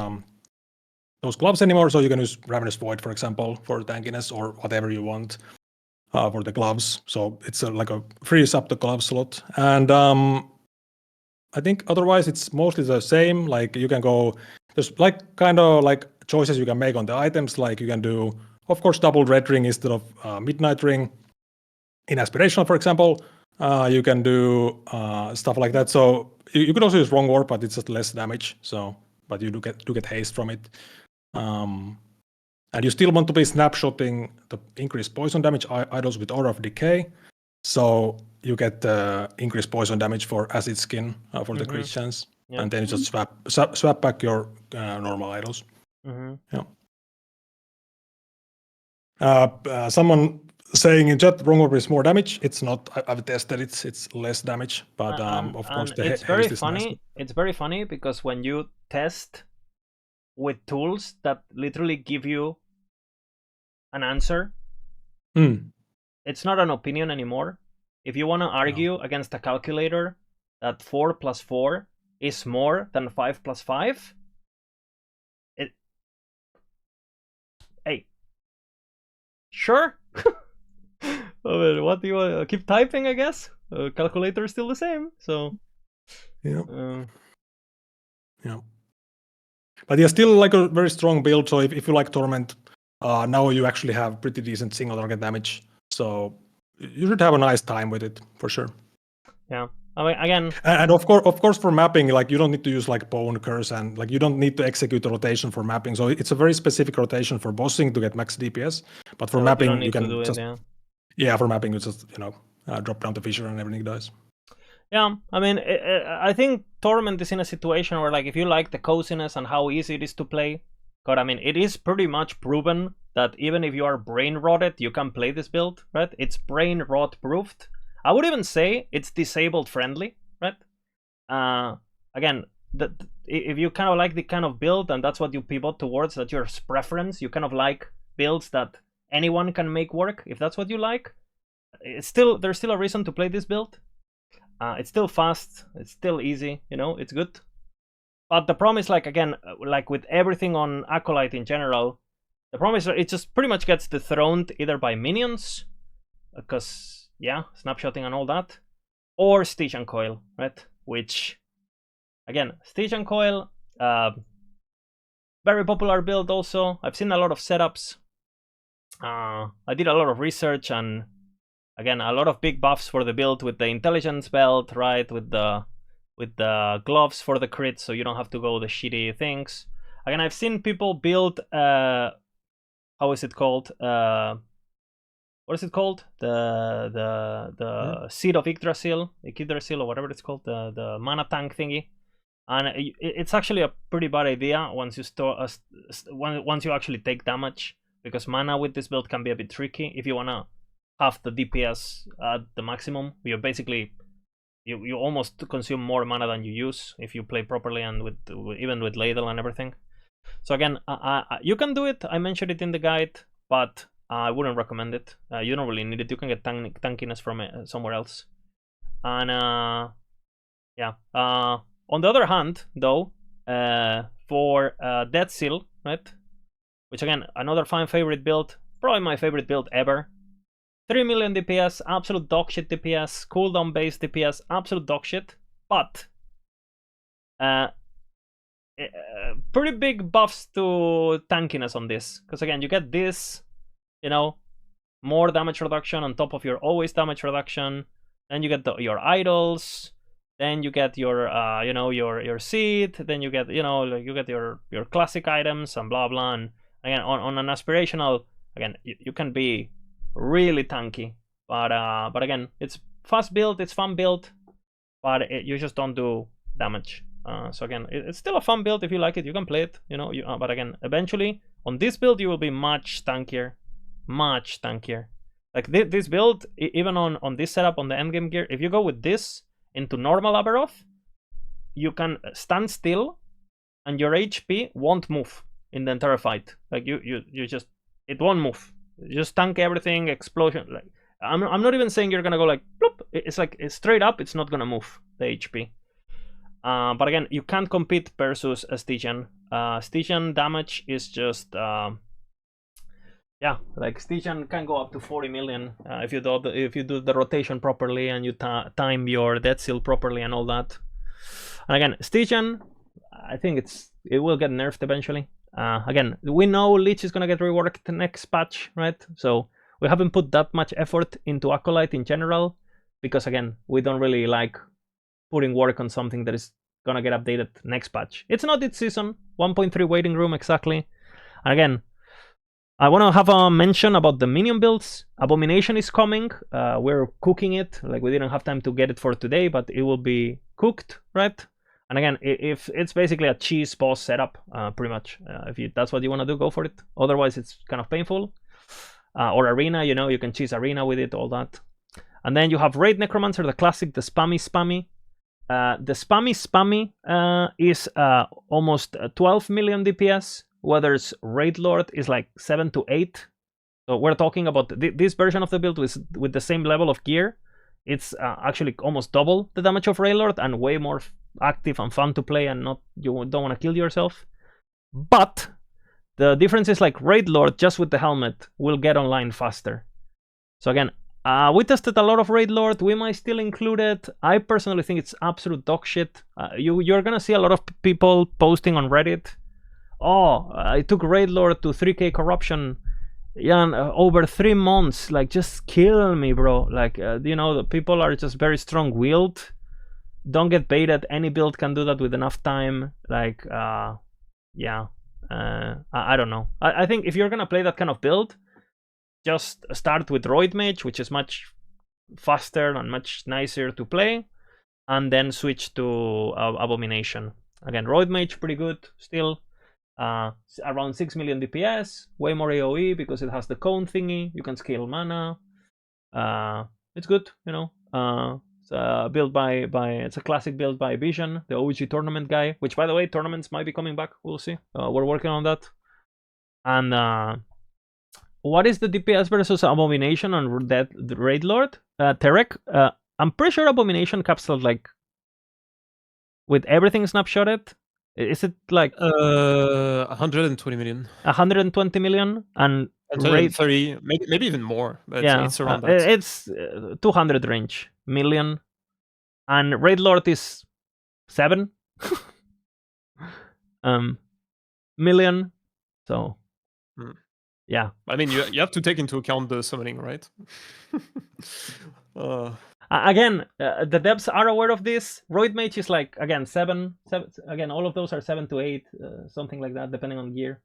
gloves anymore. So you can use Ravenous Void, for example, for tankiness or whatever you want for the gloves. So it's like a frees up the glove slot. And I think otherwise it's mostly the same. Like you can go, there's like kind of like choices you can make on the items. Like you can do, of course, double red ring instead of midnight ring in aspirational, for example. You can do stuff like that. So you could also use wrong warp, but it's just less damage. So, but you do get haste from it. And you still want to be snapshotting the increased poison damage idols with Aura of Decay. So you get increased poison damage for Acid Skin for the crit chance. Yeah. And then you just swap back your normal idols. Yeah. Someone saying in chat, wrong orb is more damage. It's not. I've tested it. It's less damage. But of course, the it's very haste funny. Is nice. It's very funny because when you test with tools that literally give you an answer, it's not an opinion anymore. If you want to argue against a calculator that 4 + 4 is more than 5 + 5, hey, sure. I mean, what do you want? Keep typing, I guess. Calculator is still the same, so yeah. But yeah, still like a very strong build. So if you like Torment, now you actually have pretty decent single target damage. So you should have a nice time with it for sure. Yeah. I mean, again, and of course, for mapping, like you don't need to use like Bone Curse and like you don't need to execute the rotation for mapping. So it's a very specific rotation for bossing to get max DPS. But for mapping, you can just for mapping, you just drop down the fissure and everything dies. Yeah, I mean, I think Torment is in a situation where, like, if you like the coziness and how easy it is to play, God, I mean, it is pretty much proven that even if you are brain rotted, you can play this build, right? It's brain rot proofed. I would even say it's disabled friendly, right? Again, if you kind of like the kind of build and that's what you pivot towards, that's your preference, you kind of like builds that anyone can make work. If that's what you like, there's still a reason to play this build. It's still fast, it's still easy, it's good. But the problem is, like, again, like with everything on Acolyte in general, the problem is it just pretty much gets dethroned either by minions, because, yeah, snapshotting and all that, or Stitch and Coil, right? Which, again, Stitch and Coil, very popular build also. I've seen a lot of setups. I did a lot of research and, again, a lot of big buffs for the build with the intelligence belt, right? With the gloves for the crit, so you don't have to go the shitty things. Again, I've seen people build how is it called? What is it called? The Seed of Yggdrasil, or whatever it's called, the mana tank thingy. and it's actually a pretty bad idea once you once you actually take damage, because mana with this build can be a bit tricky. If you wanna have the DPS at the maximum, you basically you almost consume more mana than you use if you play properly and even with ladle and everything. So again, you can do it. I mentioned it in the guide, but I wouldn't recommend it. You don't really need it. You can get tankiness from somewhere else. And yeah. On the other hand, though, for Death Seal, right? Which again, another fan favorite build, probably my favorite build ever. 3 million DPS, absolute dogshit DPS, cooldown based DPS, absolute dogshit. But pretty big buffs to tankiness on this, because again, you get this, you know, more damage reduction on top of your always damage reduction. Then you get your idols. Then you get your, you know, your seed. Then you get, you know, like you get your classic items and blah blah. And again, on an aspirational, again, you can be really tanky. But again, it's fast build, it's fun build, but you just don't do damage. So again, it's still a fun build. If you like it, you can play it. You know, but again, eventually on this build, you will be much tankier, much tankier. Like this build, even on this setup on the endgame gear, if you go with this into normal Aberoth, you can stand still and your HP won't move in the entire fight. Like you just, it won't move. You just tank everything, explosion. Like I'm not even saying you're gonna go like bloop. It's like it's straight up, it's not gonna move the HP. But again, you can't compete versus a Stygian. Stygian damage is just yeah, like Stygian can go up to 40 million if you do the rotation properly and you time your Death Seal properly and all that. And again, Stygian, I think it will get nerfed eventually. Again, we know Lich is gonna get reworked the next patch, right? So we haven't put that much effort into Acolyte in general, because again, we don't really like putting work on something that is gonna get updated next patch. It's not its season. 1.3 waiting room exactly. And again, I want to have a mention about the Minion builds. Abomination is coming. We're cooking it. Like, we didn't have time to get it for today, but it will be cooked, right? And again, if it's basically a cheese boss setup, pretty much. If that's what you want to do, go for it. Otherwise, it's kind of painful. Or arena, you know, you can cheese arena with it, all that. And then you have Raid Necromancer, the classic, the spammy. The spammy is almost 12 million DPS. Whereas Raid Lord is like 7 to 8. So we're talking about this version of the build with the same level of gear. It's actually almost double the damage of Raid Lord and way more active and fun to play, and you don't want to kill yourself. But the difference is like Raid Lord just with the helmet will get online faster. So again, we tested a lot of Raid Lord. We might still include it. I personally think it's absolute dog shit. You're gonna see a lot of people posting on Reddit. Oh, I took Raid Lord to 3k corruption, yeah, over 3 months. Like, just kill me, bro. Like, you know, the people are just very strong-willed. Don't get baited. Any build can do that with enough time. Like, yeah. I don't know. I think if you're gonna play that kind of build, just start with Roid Mage, which is much faster and much nicer to play, and then switch to Abomination. Again, Roid Mage, pretty good still. Around 6 million DPS, way more AoE because it has the cone thingy. You can scale mana. It's good, you know. It's a build it's a classic build by Vision, the OG tournament guy. Which, by the way, tournaments might be coming back. We'll see. We're working on that. And what is the DPS versus Abomination on that Raid Lord? Terek, I'm pretty sure Abomination caps out like with everything snapshotted. Is it like 120 million? 120 million and 130, maybe even more. But yeah, it's around that. It's 200 range million, and Raid Lord is 7 million. So yeah. I mean, you have to take into account the summoning, right? Again, the devs are aware of this. Roid Mage is like, again, 7. Again, all of those are 7 to 8, something like that, depending on gear.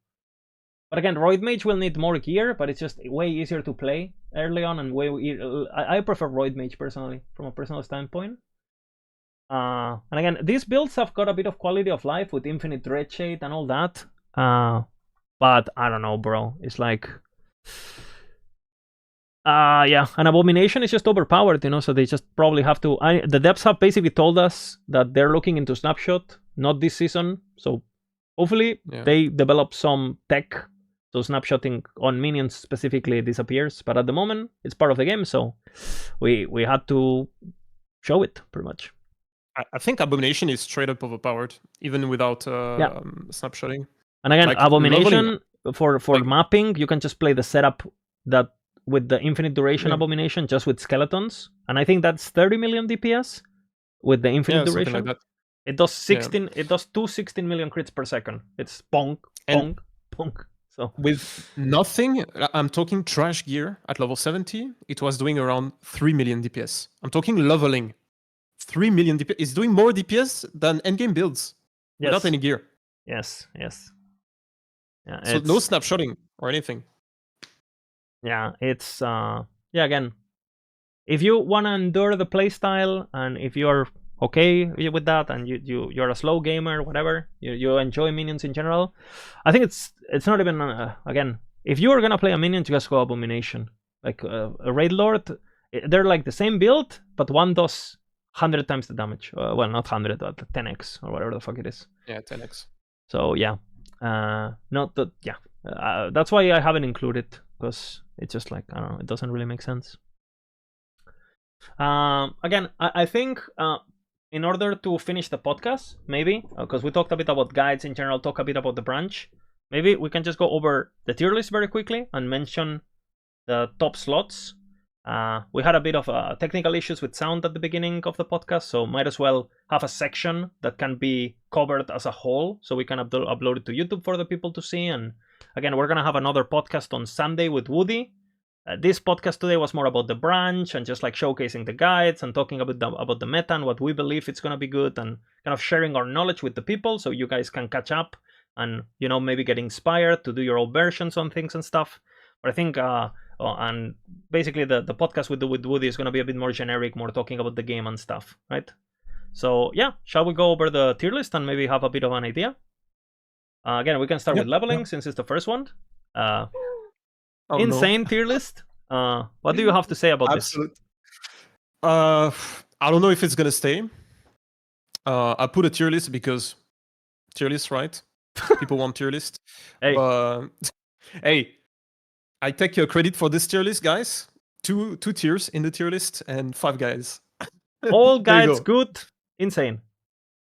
But again, Roid Mage will need more gear, but it's just way easier to play early on, and I prefer Roid Mage personally, from a personal standpoint. And again, these builds have got a bit of quality of life with infinite red shade and all that. But I don't know, bro. It's like, yeah, an Abomination is just overpowered, you know. So they just probably have to. The devs have basically told us that they're looking into Snapshot, not this season. So hopefully they develop some tech, so Snapshotting on minions specifically disappears. But at the moment, it's part of the game, so we had to show it pretty much. I think Abomination is straight up overpowered, even without snapshotting. And again, like, Abomination for like, mapping, you can just play the setup that with the infinite duration Abomination just with skeletons, and I think that's 30 million DPS with the infinite duration. Like that. It does 16. It does 16 million crits per second. It's bonk, bonk, bonk. So with nothing, I'm talking trash gear at level 70, it was doing around 3 million DPS. I'm talking leveling. 3 million DPS. It's doing more DPS than endgame builds without any gear. Yes, yes. Yeah, so no snapshotting or anything. Yeah, it's again, if you want to endure the playstyle and if you're okay with that and you're a slow gamer, whatever, you enjoy minions in general, I think it's not even again, if you're gonna play a minion, just go Abomination. Like a Raid Lord, they're like the same build, but one does 100 times the damage. Well, not 100, but 10x or whatever the fuck it is. Yeah, 10x. So yeah, not that. Yeah, that's why I haven't included, because it's just like, I don't know, it doesn't really make sense. Again, I think in order to finish the podcast, maybe because we talked a bit about guides in general, talk a bit about the branch. Maybe we can just go over the tier list very quickly and mention the top slots. We had a bit of technical issues with sound at the beginning of the podcast, so might as well have a section that can be covered as a whole, so we can upload it to YouTube for the people to see. And again, we're gonna have another podcast on Sunday with Woody. This podcast today was more about the branch and just like showcasing the guides and talking about the meta and what we believe it's gonna be good, and kind of sharing our knowledge with the people, so you guys can catch up and, you know, maybe get inspired to do your own versions on things and stuff. But I think and basically the podcast with Woody is going to be a bit more generic, more talking about the game and stuff, right? So yeah, shall we go over the tier list and maybe have a bit of an idea? Again, we can start with leveling since it's the first one. Insane tier list. What do you have to say about this? I don't know if it's going to stay. I put a tier list because tier list, right? People want tier list. Hey. Hey, I take credit for this tier list, guys. Two tiers in the tier list and 5 guys. All guides good, insane.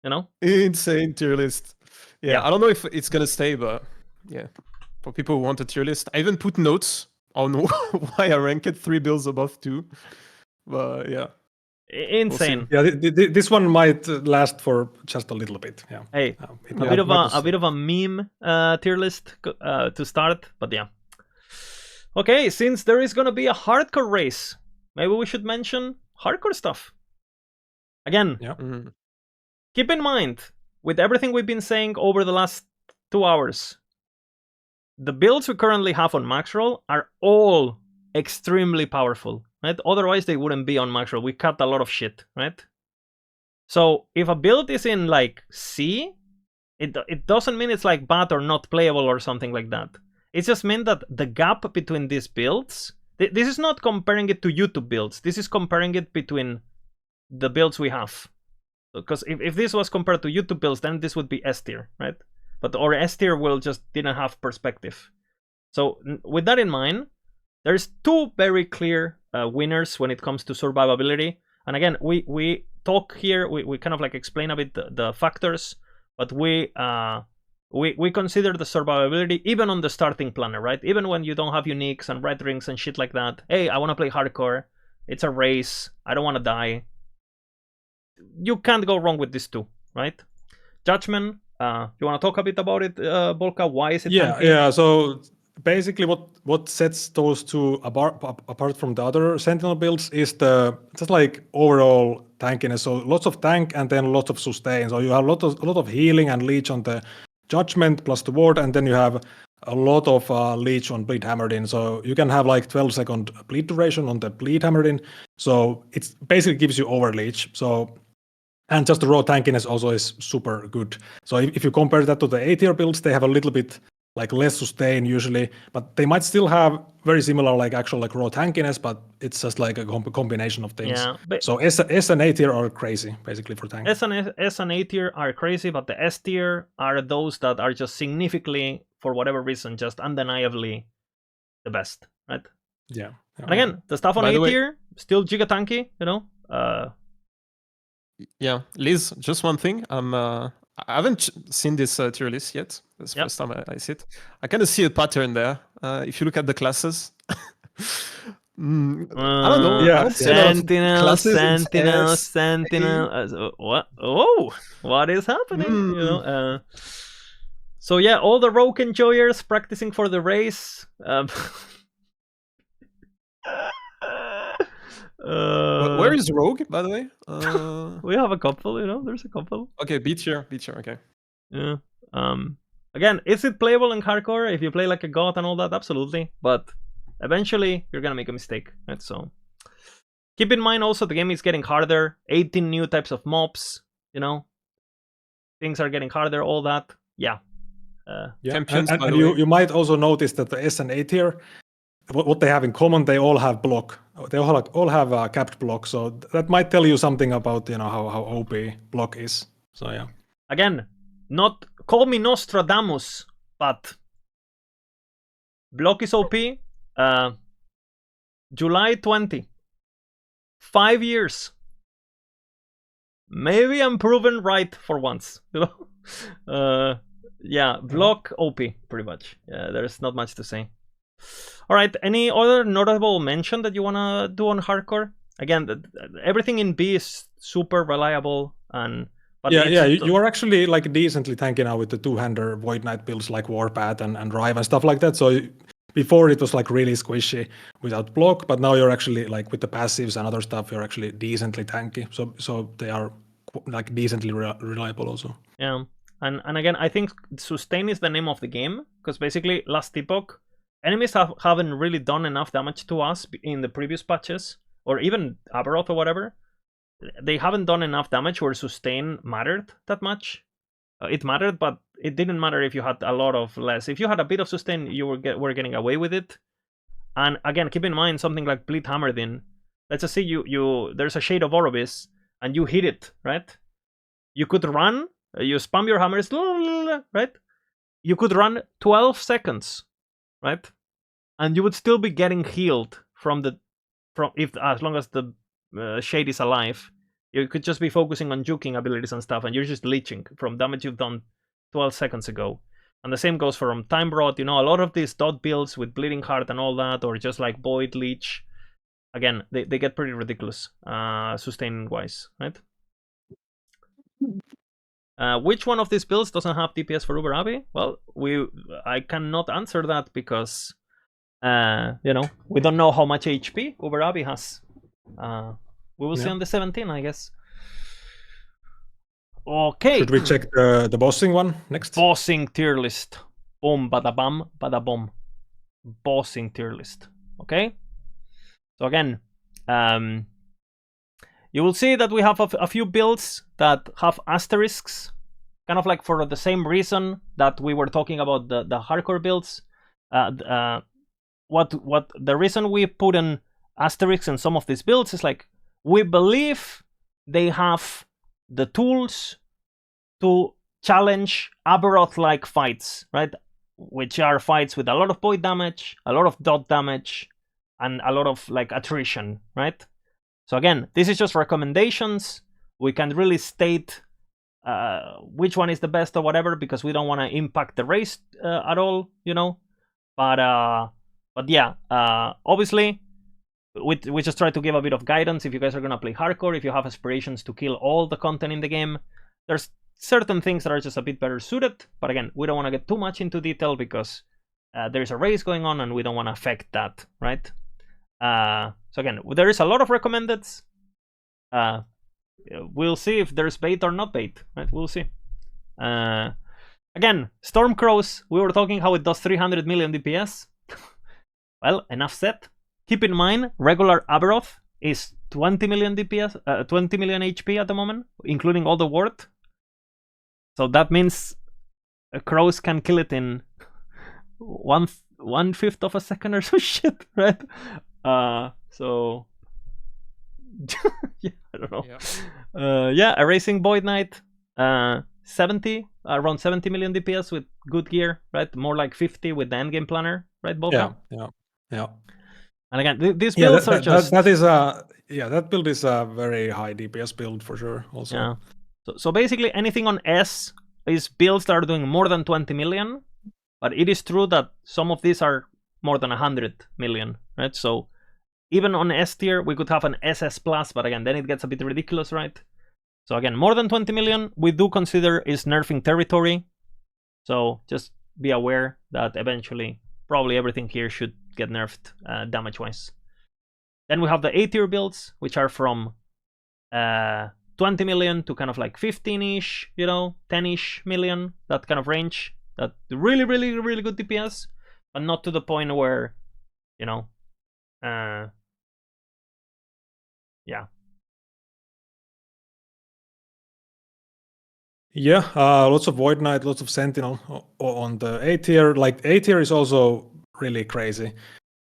You know? Insane tier list. Yeah, I don't know if it's gonna stay, but yeah. For people who want a tier list, I even put notes on why I ranked 3 builds above 2. But yeah. Insane. We'll this one might last for just a little bit. Yeah. Hey, a bit of a meme tier list to start, but yeah. Okay, since there is gonna be a hardcore race, maybe we should mention hardcore stuff. Again, keep in mind, with everything we've been saying over the last 2 hours, the builds we currently have on Maxroll are all extremely powerful, right? Otherwise, they wouldn't be on Maxroll. We cut a lot of shit, right? So if a build is in like C, it doesn't mean it's like bad or not playable or something like that. It just meant that the gap between these builds, this is not comparing it to YouTube builds. This is comparing it between the builds we have. Because if this was compared to YouTube builds, then this would be S tier, right? But or S tier will just didn't have perspective. So with that in mind, there's 2 very clear winners when it comes to survivability. And again, we talk here, we kind of like explain a bit the factors, but we consider the survivability even on the starting planner, right? Even when you don't have uniques and red rings and shit like that. Hey, I want to play hardcore. It's a race. I don't want to die. You can't go wrong with these 2, right? Judgment. You want to talk a bit about it, Volka? Why is it? Yeah. So basically, what sets those 2 apart from the other Sentinel builds is the just like overall tankiness. So lots of tank and then lots of sustain. So you have a lot of healing and leech on the Judgment plus the ward, and then you have a lot of leech on bleed hammered in. So you can have like 12-second bleed duration on the bleed hammered in. So it basically gives you over leech. So And just the raw tankiness also is super good. So if you compare that to the A tier builds, they have a little bit like less sustain usually, but they might still have very similar like actual like raw tankiness, but it's just like a combination of things. Yeah, but So S and A tier are crazy basically for tank. S and A tier are crazy, but the S tier are those that are just significantly, for whatever reason, just undeniably the best, right? Yeah. And again, the stuff on By A the way- tier still giga tanky, you know. Yeah, Liz, just one thing. I haven't seen this tier list yet. It's the Yep. first time I see it. I kind of see a pattern there. If you look at the classes, I don't know. Yeah, I don't see a lot of Sentinel, classes in Sentinel, S, Sentinel. What? Oh, what is happening? You know. So yeah, all the rogue enjoyers practicing for the race. Where is Rogue, by the way? We have a couple, you know. There's a couple. Okay, B tier. Okay. Yeah. Again, is it playable in hardcore if you play like a god and all that? Absolutely. But eventually, you're gonna make a mistake, right? So keep in mind also the game is getting harder. 18 new types of mobs. You know, things are getting harder. All that. Yeah. Yeah, Champions, and by the way. you might also notice that the S and A tier, what they have in common, they all have block. They all have capped block, so that might tell you something about how OP block is. So yeah. Again, not call me Nostradamus, but block is OP. July 20. 5 years. Maybe I'm proven right for once. You know. Yeah, block OP pretty much. Yeah, there's not much to say. All right, any other notable mention that you wanna do on hardcore? Again, everything in B is super reliable and. But you are actually like decently tanky now with the two-hander Void Knight builds like Warpath and Rive and stuff like that. So before it was like really squishy without block, but now you're actually like with the passives and other stuff, you're actually decently tanky. So they are like decently reliable also. Yeah. And again, I think sustain is the name of the game, because basically last Epoch, enemies haven't really done enough damage to us in the previous patches, or even Aberoth or whatever. They haven't done enough damage where sustain mattered that much. It mattered, but it didn't matter if you had a lot of less. If you had a bit of sustain, you were getting away with it. And again, keep in mind something like Bleed Hammerdin. Let's just say there's a Shade of Orobis, and you hit it, right? You could run. You spam your hammers, right? You could run 12 seconds, right? And you would still be getting healed as long as the Shade is alive. You could just be focusing on juking abilities and stuff, and you're just leeching from damage you've done 12 seconds ago. And the same goes for Time Rot. You know, a lot of these dot builds with Bleeding Heart and all that, or just like Void Leech. Again, they get pretty ridiculous, sustain wise, right? Which one of these builds doesn't have DPS for Uber Abbey? Well, I cannot answer that because we don't know how much HP Uber Abbey has. We will see on the 17, I guess. Okay. Should we check the bossing one next? Bossing tier list. Boom, bada bam, bada boom. Bossing tier list. Okay. So again, you will see that we have a few builds that have asterisks, kind of like for the same reason that we were talking about the hardcore builds. What the reason we put an asterisk in some of these builds is like we believe they have the tools to challenge Aberoth-like fights, right? Which are fights with a lot of void damage, a lot of dot damage, and a lot of like attrition, right? So again, this is just recommendations. We can't really state which one is the best or whatever because we don't want to impact the race at all, you know. But yeah, obviously, we just try to give a bit of guidance. If you guys are gonna play hardcore, if you have aspirations to kill all the content in the game, there's certain things that are just a bit better suited. But again, we don't want to get too much into detail because there's a race going on and we don't want to affect that, right? So again, there is a lot of recommendeds. We'll see if there's bait or not bait, right? We'll see. Again, Stormcrows, we were talking how it does 300 million DPS. Well, enough said. Keep in mind, regular Aberoth is 20 million DPS, 20 million HP at the moment, including all the ward. So that means crows can kill it in 1/5 of a second or some shit, right? So yeah, I don't know. Yeah, Erasing Void Knight, 70, around 70 million DPS with good gear, right? More like 50 with the endgame planner, right, Boka? Yeah. And again, these builds are just that is a that build is a very high DPS build for sure. Also, yeah. So basically, anything on S is builds that are doing more than 20 million, but it is true that some of these are more than 100 million, right? So even on S tier, we could have an SS plus, but again, then it gets a bit ridiculous, right? So again, more than 20 million, we do consider is nerfing territory. So just be aware that eventually, probably everything here should get nerfed damage-wise. Then we have the A tier builds, which are from 20 million to kind of like 15-ish, 10-ish million, that kind of range. That really, really, really good DPS, but not to the point where, yeah. Yeah, lots of Void Knight, lots of Sentinel on the A tier. Like A tier is also really crazy,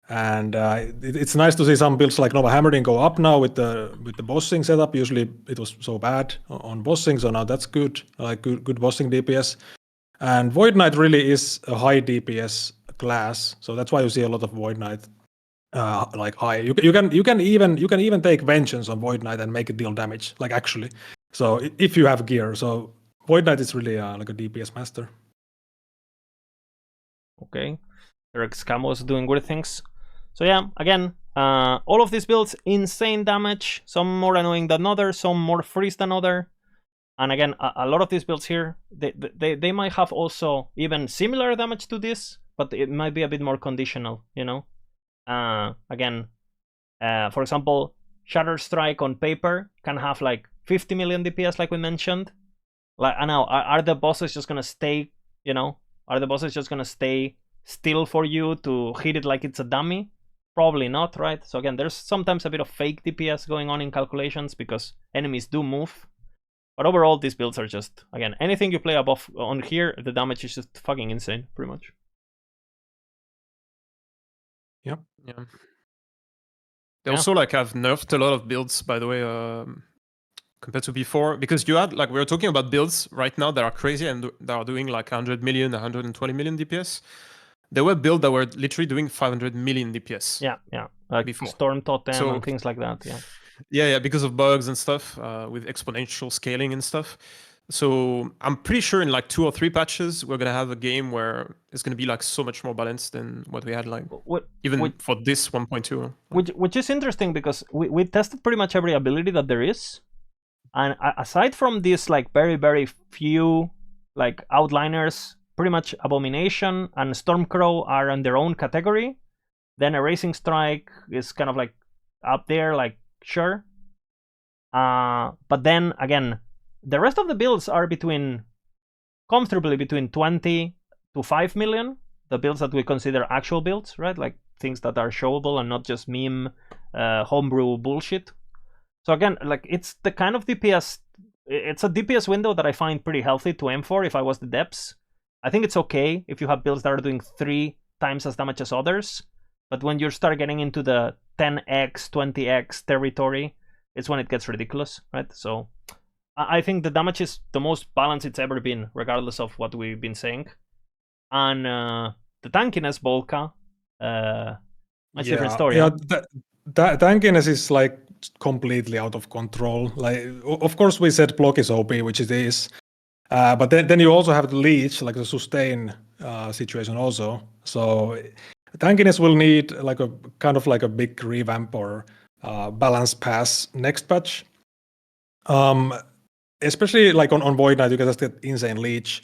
and it's nice to see some builds like Nova Hammerding go up now with the bossing setup. Usually it was so bad on bossing, so now that's good, like good bossing DPS. And Void Knight really is a high DPS class, so that's why you see a lot of Void Knight like high. You can even take Vengeance on Void Knight and make it deal damage, like actually. So if you have gear, so Void Knight is really like a DPS master. Okay, Eric Scamo is doing weird things. So yeah, again, all of these builds, insane damage. Some more annoying than others, some more freeze than other. And again, a lot of these builds here, they might have also even similar damage to this, but it might be a bit more conditional, Again, for example, Shatter Strike on paper can have like 50 million DPS, like we mentioned. Like, I know, are the bosses just gonna stay, are the bosses just gonna stay still for you to hit it like it's a dummy? Probably not, right? So again, there's sometimes a bit of fake DPS going on in calculations because enemies do move. But overall, these builds are just, again, anything you play above on here, the damage is just fucking insane, pretty much. Yep. Yeah. They also have nerfed a lot of builds, by the way, compared to before, because you had we were talking about builds right now that are crazy and that are doing like 100 million, 120 million DPS. There were builds that were literally doing 500 million DPS. Yeah, like before. Storm Totem and things like that. Yeah, because of bugs and stuff with exponential scaling and stuff. So I'm pretty sure in like 2 or 3 patches we're gonna have a game where it's gonna be like so much more balanced than what we had for this 1.2. Which is interesting because we tested pretty much every ability that there is, and aside from these like very, very few like outliners, pretty much Abomination and Stormcrow are in their own category. Then Erasing Strike is kind of like up there, like sure. But then again, the rest of the builds are comfortably between 20 to 5 million. The builds that we consider actual builds, right? Like things that are showable and not just meme, homebrew bullshit. So again, like it's the kind of DPS. It's a DPS window that I find pretty healthy to aim for if I was the depths. I think it's okay if you have builds that are doing 3 times as damage as others. But when you start getting into the 10x, 20x territory, it's when it gets ridiculous, right? So I think the damage is the most balanced it's ever been, regardless of what we've been saying. And the tankiness, Bolka, much different story. Yeah, tankiness is like completely out of control. Like, of course, we said block is OP, which it is. But then you also have the leech, like the sustain situation also. So tankiness will need like a kind of like a big revamp or balance pass next patch. Especially like on Void Knight, you can just get insane leech.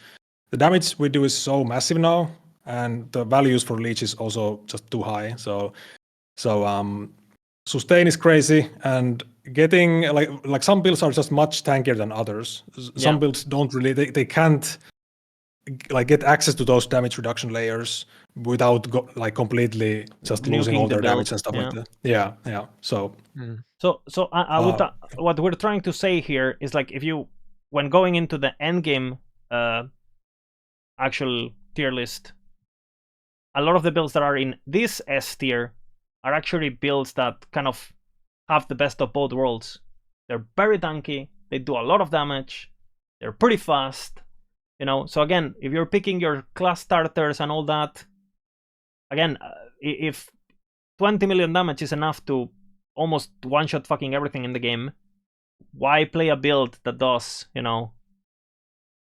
The damage we do is so massive now, and the values for leech is also just too high. So sustain is crazy, and getting like some builds are just much tankier than others. Some builds don't really, they can't like get access to those damage reduction layers without like completely just losing Nuking all the their build, damage and stuff yeah. like that. Yeah. So So I would what we're trying to say here is like if you when going into the endgame actual tier list, a lot of the builds that are in this S tier are actually builds that kind of have the best of both worlds. They're very tanky, they do a lot of damage, they're pretty fast, you know. So again, if you're picking your class starters and all that, again, if 20 million damage is enough to almost one-shot fucking everything in the game, why play a build that does, you know,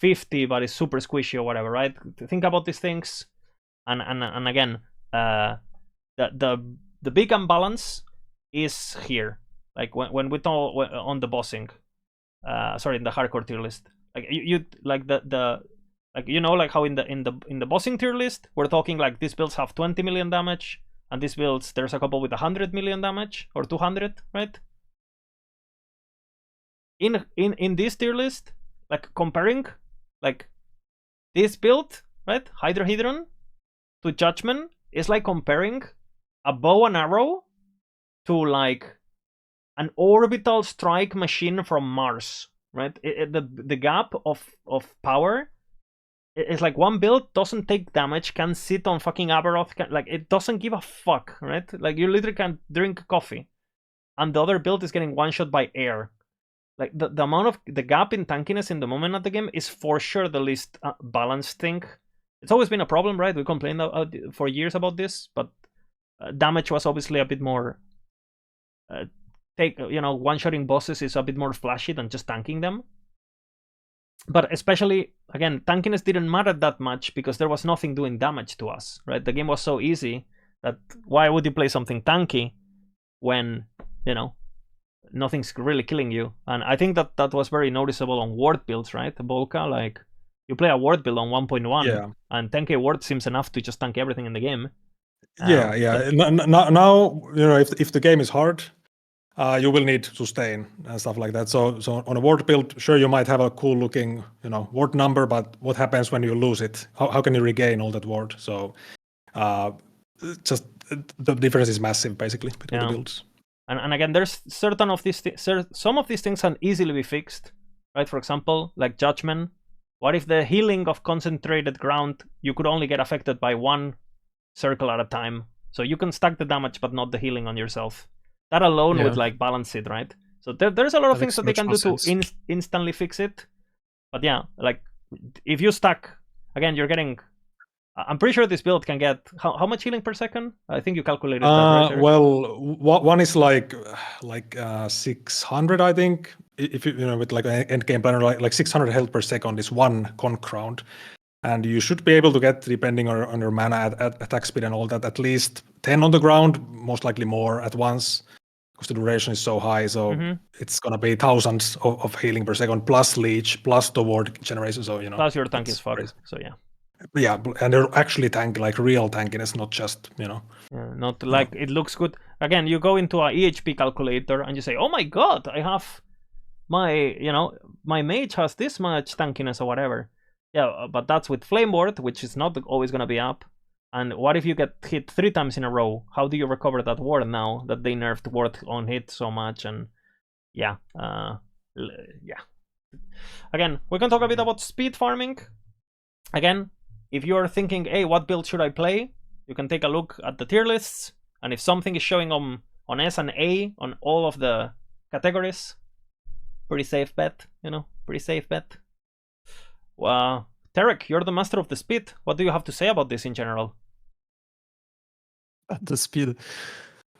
50 but is super squishy or whatever, right? Think about these things. And again, the big imbalance is here. Like when we talk on the bossing, sorry, in the hardcore tier list. Like you like the like, you know, like how in the bossing tier list we're talking like these builds have 20 million damage, and these builds there's a couple with 100 million damage or 200, right? In this tier list, like comparing like this build, right, Hydrohedron to Judgment is like comparing a bow and arrow to like an orbital strike machine from Mars, right? The gap of power is like one build doesn't take damage, can sit on fucking Aberoth, like it doesn't give a fuck, right? Like you literally can drink coffee, and the other build is getting one shot by air. Like the amount of the gap in tankiness in the moment of the game is for sure the least balanced thing. It's always been a problem, right? We complained for years about this, but damage was obviously a bit more. One-shotting bosses is a bit more flashy than just tanking them. But especially, again, tankiness didn't matter that much because there was nothing doing damage to us, right? The game was so easy that why would you play something tanky when, you know, nothing's really killing you? And I think that was very noticeable on ward builds, right? Volca, like, you play a ward build on 1.1, and 10k ward seems enough to just tank everything in the game. Yeah. Now, you know, if the game is hard, you will need sustain and stuff like that. So on a ward build, sure, you might have a cool looking, you know, ward number, but what happens when you lose it? How can you regain all that ward? So just the difference is massive, basically, between the builds. And again, there's certain of these some of these things can easily be fixed, right? For example, like Judgment. What if the healing of concentrated ground, you could only get affected by one circle at a time? So you can stack the damage, but not the healing on yourself. That alone would like balance it, right? So there's a lot of things that they can do to instantly fix it. But yeah, like if you stack, again, you're getting. I'm pretty sure this build can get how much healing per second? I think you calculated that, right? Well, one is like 600, I think. If you know, with like an endgame planner, like 600 health per second is one conk round, and you should be able to get, depending on your mana, at attack speed and all that, at least 10 on the ground, most likely more at once, because the duration is so high. So it's gonna be thousands of healing per second, plus leech, plus the ward generation. So you know, plus your tank is fucked. So yeah. Yeah, and they're actually tank, like real tankiness, not just, you know. Not like it looks good. Again, you go into a EHP calculator and you say, oh my god, I have my mage has this much tankiness or whatever. Yeah, but that's with flame ward, which is not always going to be up. And what if you get hit 3 times in a row? How do you recover that ward now that they nerfed ward on hit so much? And yeah. Again, we can talk a bit about speed farming. Again, if you're thinking, hey, what build should I play? You can take a look at the tier lists, and if something is showing on S and A on all of the categories, pretty safe bet, you know, pretty safe bet. Well, Tarek, you're the master of the speed. What do you have to say about this in general? The speed,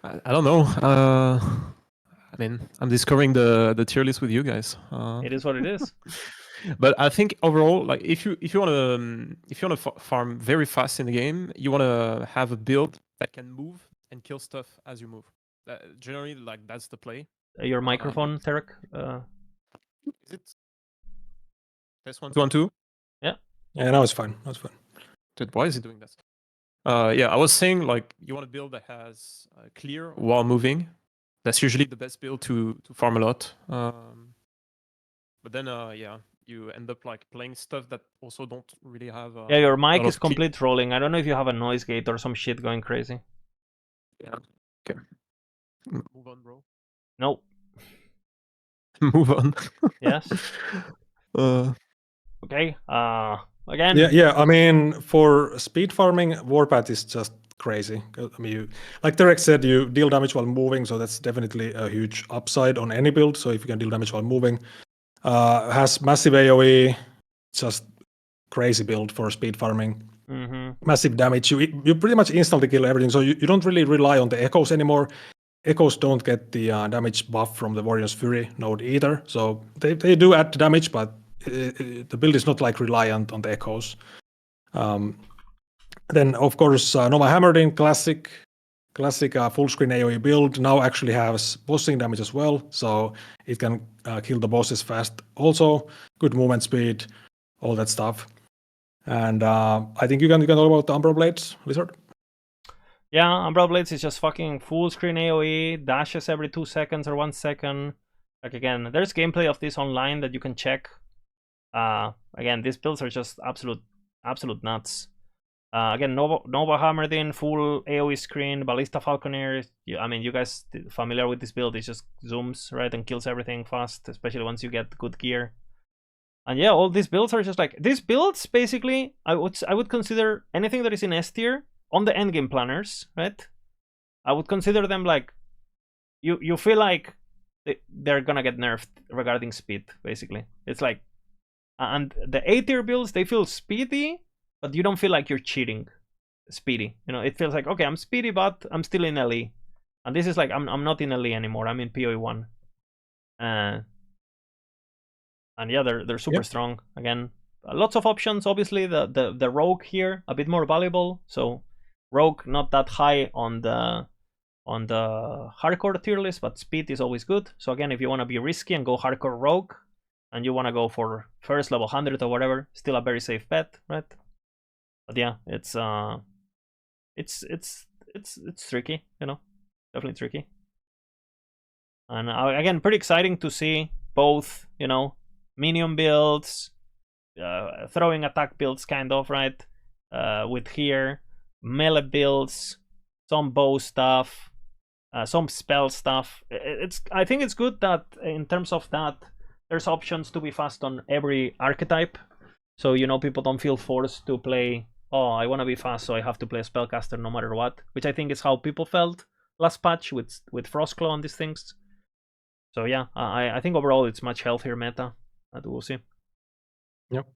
I don't know. I mean, I'm discovering the tier list with you guys. It is what it is. But I think overall, like if you want to farm very fast in the game, you want to have a build that can move and kill stuff as you move. Generally, like that's the play. Your microphone, Tarek. Is it? Test 1 2 1 2. Yeah. Yeah, now it's fine. That's fine. Dude, why is it doing this? Yeah, I was saying like you want a build that has clear while moving. That's usually the best build to farm a lot. But then, yeah, you end up like playing stuff that also don't really have. Yeah, your a mic lot is of key- complete trolling. I don't know if you have a noise gate or some shit going crazy. Yeah. Okay. Move on, bro. No. Move on. Yes. Okay. Again. Yeah. I mean, for speed farming, Warpath is just crazy. I mean, like Derek said, you deal damage while moving, so that's definitely a huge upside on any build. So if you can deal damage while moving, has massive AOE, just crazy build for speed farming. Massive damage. You pretty much instantly kill everything. So you don't really rely on the echoes anymore. Echoes don't get the damage buff from the Warrior's Fury node either. So they do add damage, but the build is not like reliant on the echoes. Then of course Nova Hammered classic full screen AoE build now actually has bossing damage as well, so it can kill the bosses fast. Also good movement speed, all that stuff. And I think you can talk about the Umbral Blades, Lizard. Yeah, Umbral Blades is just fucking full screen AoE, dashes every 2 seconds or 1 second. Like again, there's gameplay of this online that you can check. Again, these builds are just absolute nuts. Again, Nova Hammered full AoE screen, Ballista Falconer. I mean, you guys familiar with this build? It just zooms right and kills everything fast, especially once you get good gear. And yeah, all these builds are just like these builds. Basically, I would consider anything that is in S tier on the endgame planners, right? I would consider them like you feel like they're gonna get nerfed regarding speed. Basically, it's like, and the A tier builds, they feel speedy, but you don't feel like you're cheating speedy. You know, it feels like, okay, I'm speedy, but I'm still in LE. And this is like, I'm not in LE anymore. I'm in PoE 1. And yeah, they're super strong. Again, lots of options. Obviously, the rogue here a bit more valuable. So rogue not that high on the hardcore tier list, but speed is always good. So again, if you want to be risky and go hardcore rogue, and you want to go for first level 100 or whatever, still a very safe bet, right? But yeah, it's tricky, you know, definitely tricky. And again, pretty exciting to see both, you know, minion builds, throwing attack builds, kind of, right? With here, melee builds, some bow stuff, some spell stuff. I think it's good that in terms of that, there's options to be fast on every archetype. So, you know, people don't feel forced to play, oh, I want to be fast, so I have to play a spellcaster no matter what, which I think is how people felt last patch with Frostclaw and these things. So yeah, I think overall it's much healthier meta. We'll see. Yep.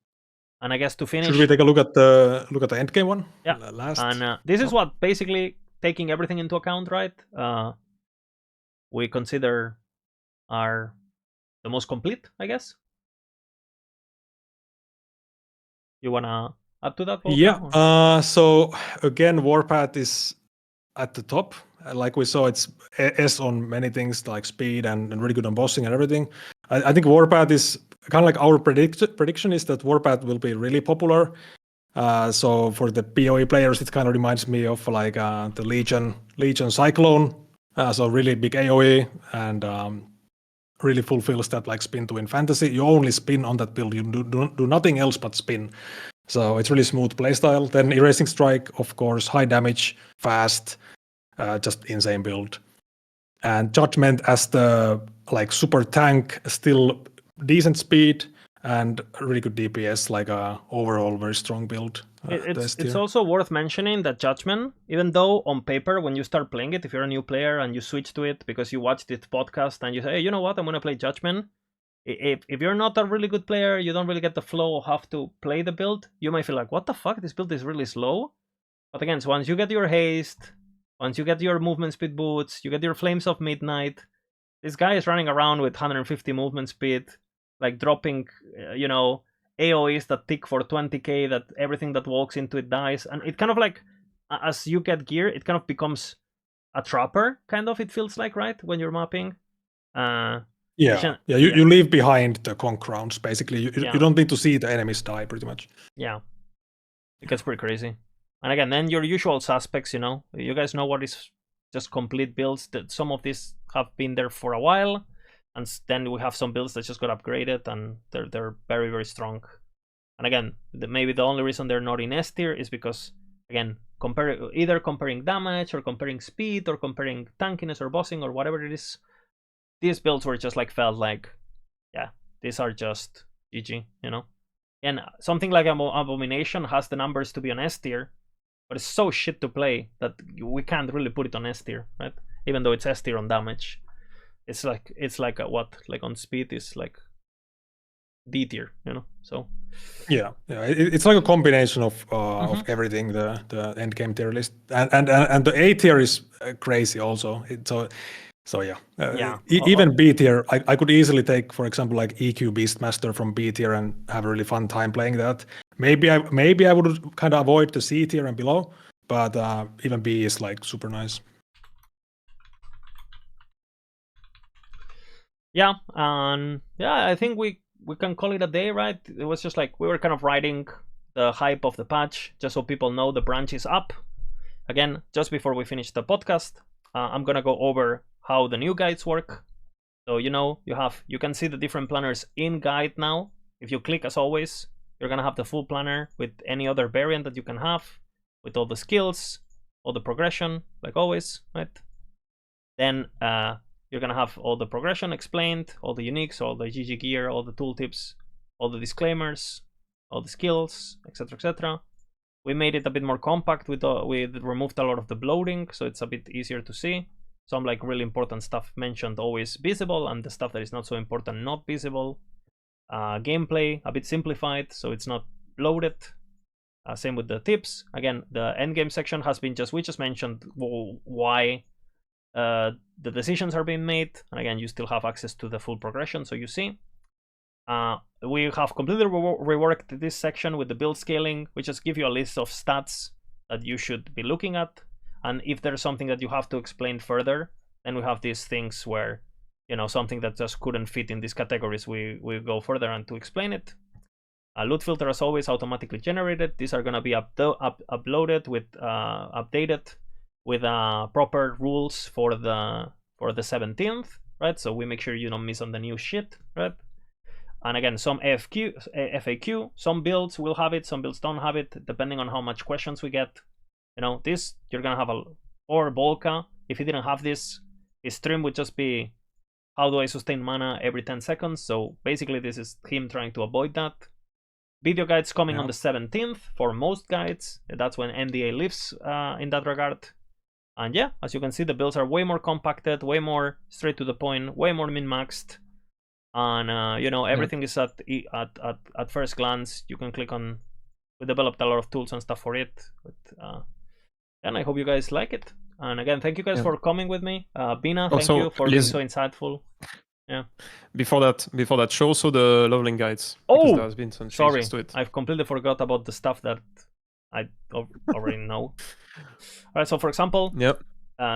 And I guess to finish, should we take a look at the endgame one? Yeah. Last. And this is what basically taking everything into account, right? We consider are the most complete, I guess. You wanna add to that, Wolfgang? Yeah. So again, Warpath is at the top. Like we saw, it's S on many things like speed and really good on bossing and everything. I think Warpath is kind of like our prediction is that Warpath will be really popular. So for the PoE players, it kind of reminds me of like the Legion Cyclone. So really big AoE and really fulfills that like spin to win fantasy. You only spin on that build. You do nothing else but spin. So it's really smooth playstyle. Then Erasing Strike, of course, high damage, fast, just insane build. And Judgment as the like super tank, still decent speed and really good DPS, like a overall very strong build. It's also worth mentioning that Judgment, even though on paper when you start playing it, if you're a new player and you switch to it because you watched this podcast and you say, hey, you know what, I'm gonna play Judgment. If you're not a really good player, you don't really get the flow of how to play the build, you might feel like, what the fuck, this build is really slow. But again, so once you get your haste, once you get your movement speed boots, you get your Flames of Midnight, this guy is running around with 150 movement speed, like dropping, you know, AoEs that tick for 20k, that everything that walks into it dies. And it kind of like, as you get gear, it kind of becomes a trapper, kind of, it feels like, right? When you're mapping. You leave behind the conk rounds, basically. You don't need to see the enemies die, pretty much. Yeah. It gets pretty crazy. And again, then your usual suspects, you know, you guys know what is just complete builds. That some of these have been there for a while. and then we have some builds that just got upgraded, and they're very, very strong. And again, maybe the only reason they're not in S tier is because, again, either comparing damage or comparing speed or comparing tankiness or bossing or whatever it is, these builds were just like felt like, yeah, these are just GG, you know. And something like Abomination has the numbers to be on S tier, but it's so shit to play that we can't really put it on S tier, right? Even though it's S tier on damage, it's like a, what, like on speed is like D tier, you know. So yeah, it's like a combination of everything. The end game tier list, and the A tier is crazy also. So yeah, even B tier, I could easily take, for example, like EQ Beastmaster from B tier and have a really fun time playing that. Maybe I would kind of avoid the C tier and below, but even B is like super nice. Yeah, and yeah, I think we can call it a day, right? It was just like we were kind of riding the hype of the patch, just so people know the branch is up. Again, just before we finish the podcast, I'm gonna go over how the new guides work. So you know, you can see the different planners in guide now. If you click, as always, you're gonna have the full planner with any other variant that you can have, with all the skills, all the progression, like always, right? Then you're gonna have all the progression explained, all the uniques, all the GG gear, all the tooltips, all the disclaimers, all the skills, etc., etc. We made it a bit more compact we removed a lot of the bloating, so it's a bit easier to see. Some like really important stuff mentioned always visible, and the stuff that is not so important not visible. Gameplay a bit simplified, so it's not bloated. Same with the tips. Again, the endgame section has been we just mentioned why the decisions are being made, and again, you still have access to the full progression, so you see. We have completely reworked this section with the build scaling. We just give you a list of stats that you should be looking at, and if there's something that you have to explain further, then we have these things where, you know, something that just couldn't fit in these categories, we go further and to explain it. Loot filter, as always, automatically generated. These are going to be uploaded with updated with proper rules for the 17th, right? So we make sure you don't miss on the new shit, right? And again, some FAQ, some builds will have it, some builds don't have it, depending on how much questions we get. You know, this, you're gonna have or Volca, if he didn't have this, his stream would just be, how do I sustain mana every 10 seconds? So basically this is him trying to avoid that. Video guides coming on the 17th for most guides. That's when NDA lives in that regard. And yeah, as you can see, the builds are way more compacted, way more straight to the point, way more min-maxed. And you know, everything is at first glance. You can click on. We developed a lot of tools and stuff for it, but, and I hope you guys like it. And again, thank you guys for coming with me. Bina, thank you for being so insightful. Yeah. Before that, show also the leveling guides. Oh, there has been some sorry, changes to it. I've completely forgot about the stuff that I already know. All right, so for example,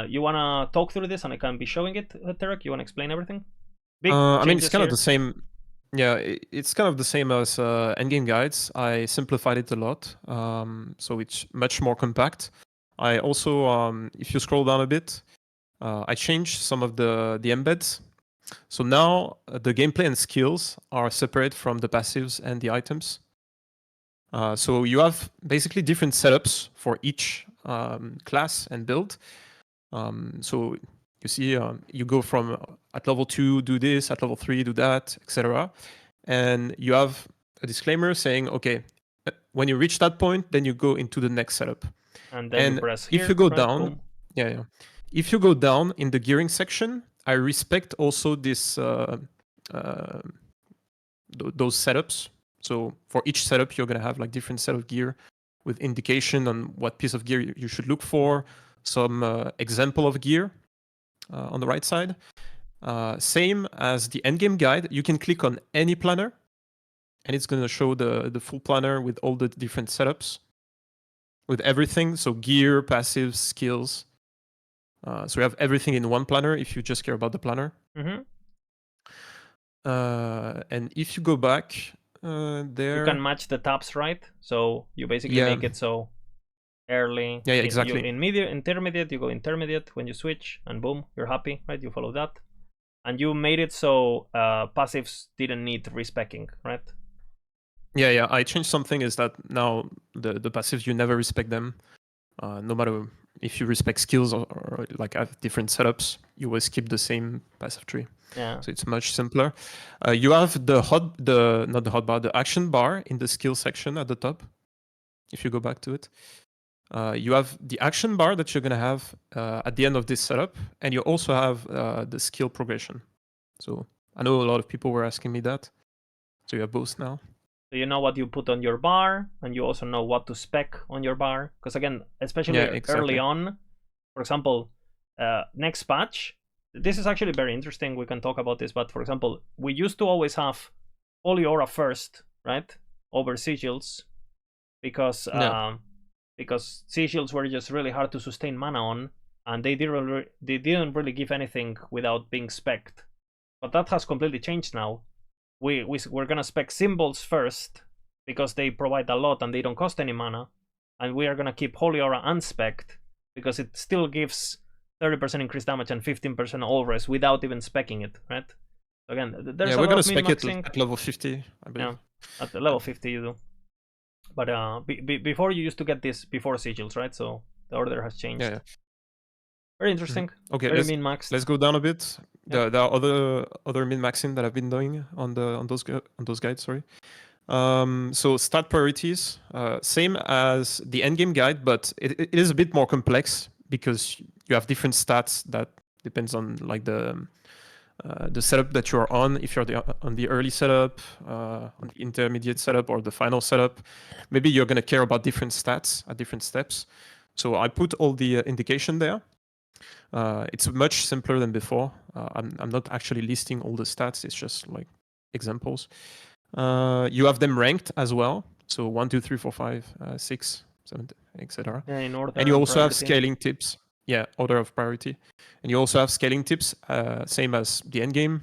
you wanna talk through this, and I can be showing it, Tarek. You wanna explain everything? I mean, it's kind of the same. Yeah, it's kind of the same as endgame guides. I simplified it a lot, so it's much more compact. I also, if you scroll down a bit, I changed some of the embeds. So now the gameplay and skills are separate from the passives and the items. So you have basically different setups for each class and build. So you see, you go from at level 2 do this, at level 3 do that, etc. And you have a disclaimer saying, okay, when you reach that point, then you go into the next setup. And then you press here, if you go right? down, if you go down in the gearing section, I respect also this those setups. So for each setup, you're gonna have like different set of gear with indication on what piece of gear you should look for, some example of gear on the right side. Same as the endgame guide, you can click on any planner, and it's gonna show the full planner with all the different setups, with everything. So gear, passives, skills. So you have everything in one planner if you just care about the planner. And if you go back there, you can match the tabs, right? So you basically make it so early. Yeah, exactly. In intermediate, you go intermediate when you switch, and boom, you're happy, right? You follow that. and you made it so passives didn't need respecking, right? Yeah. I changed something. Is that now the passives, you never respect them, no matter if you respect skills or like have different setups. You always keep the same passive tree. Yeah. So it's much simpler. You have not the hotbar, the action bar in the skill section at the top. If you go back to it, you have the action bar that you're gonna have at the end of this setup, and you also have the skill progression. So I know a lot of people were asking me that. So you have both now. So you know what you put on your bar, and you also know what to spec on your bar. Because again, especially early on, for example, next patch, this is actually very interesting. We can talk about this, but for example, we used to always have Holy Aura first, right, over sigils, because sigils were just really hard to sustain mana on, and they didn't really give anything without being specced. But that has completely changed now. We're gonna spec symbols first because they provide a lot and they don't cost any mana, and we are gonna keep Holy Aura unspec'd because it still gives 30% increased damage and 15% all res without even specking it, right? So again, there's we're a lot gonna of spec it min-maxing. at level 50, I believe. Yeah, at the level 50 you do. But before you used to get this before sigils, right? So the order has changed. Yeah. Very interesting. Okay, Very min-maxed. let's go down a bit. Yeah. There are other min-maxing that I've been doing on those guides. Sorry. So stat priorities, same as the endgame guide, but it is a bit more complex because you have different stats that depends on like the setup that you're on. If you're on the early setup, on the intermediate setup, or the final setup, maybe you're gonna care about different stats at different steps. So I put all the indication there. It's much simpler than before. I'm not actually listing all the stats. It's just like examples. You have them ranked as well. So 1, 2, 3, 4, 5, 6, 7, etc. Yeah, in order. And you also have priority. scaling tips. Yeah, order of priority. And you also have scaling tips, same as the end game.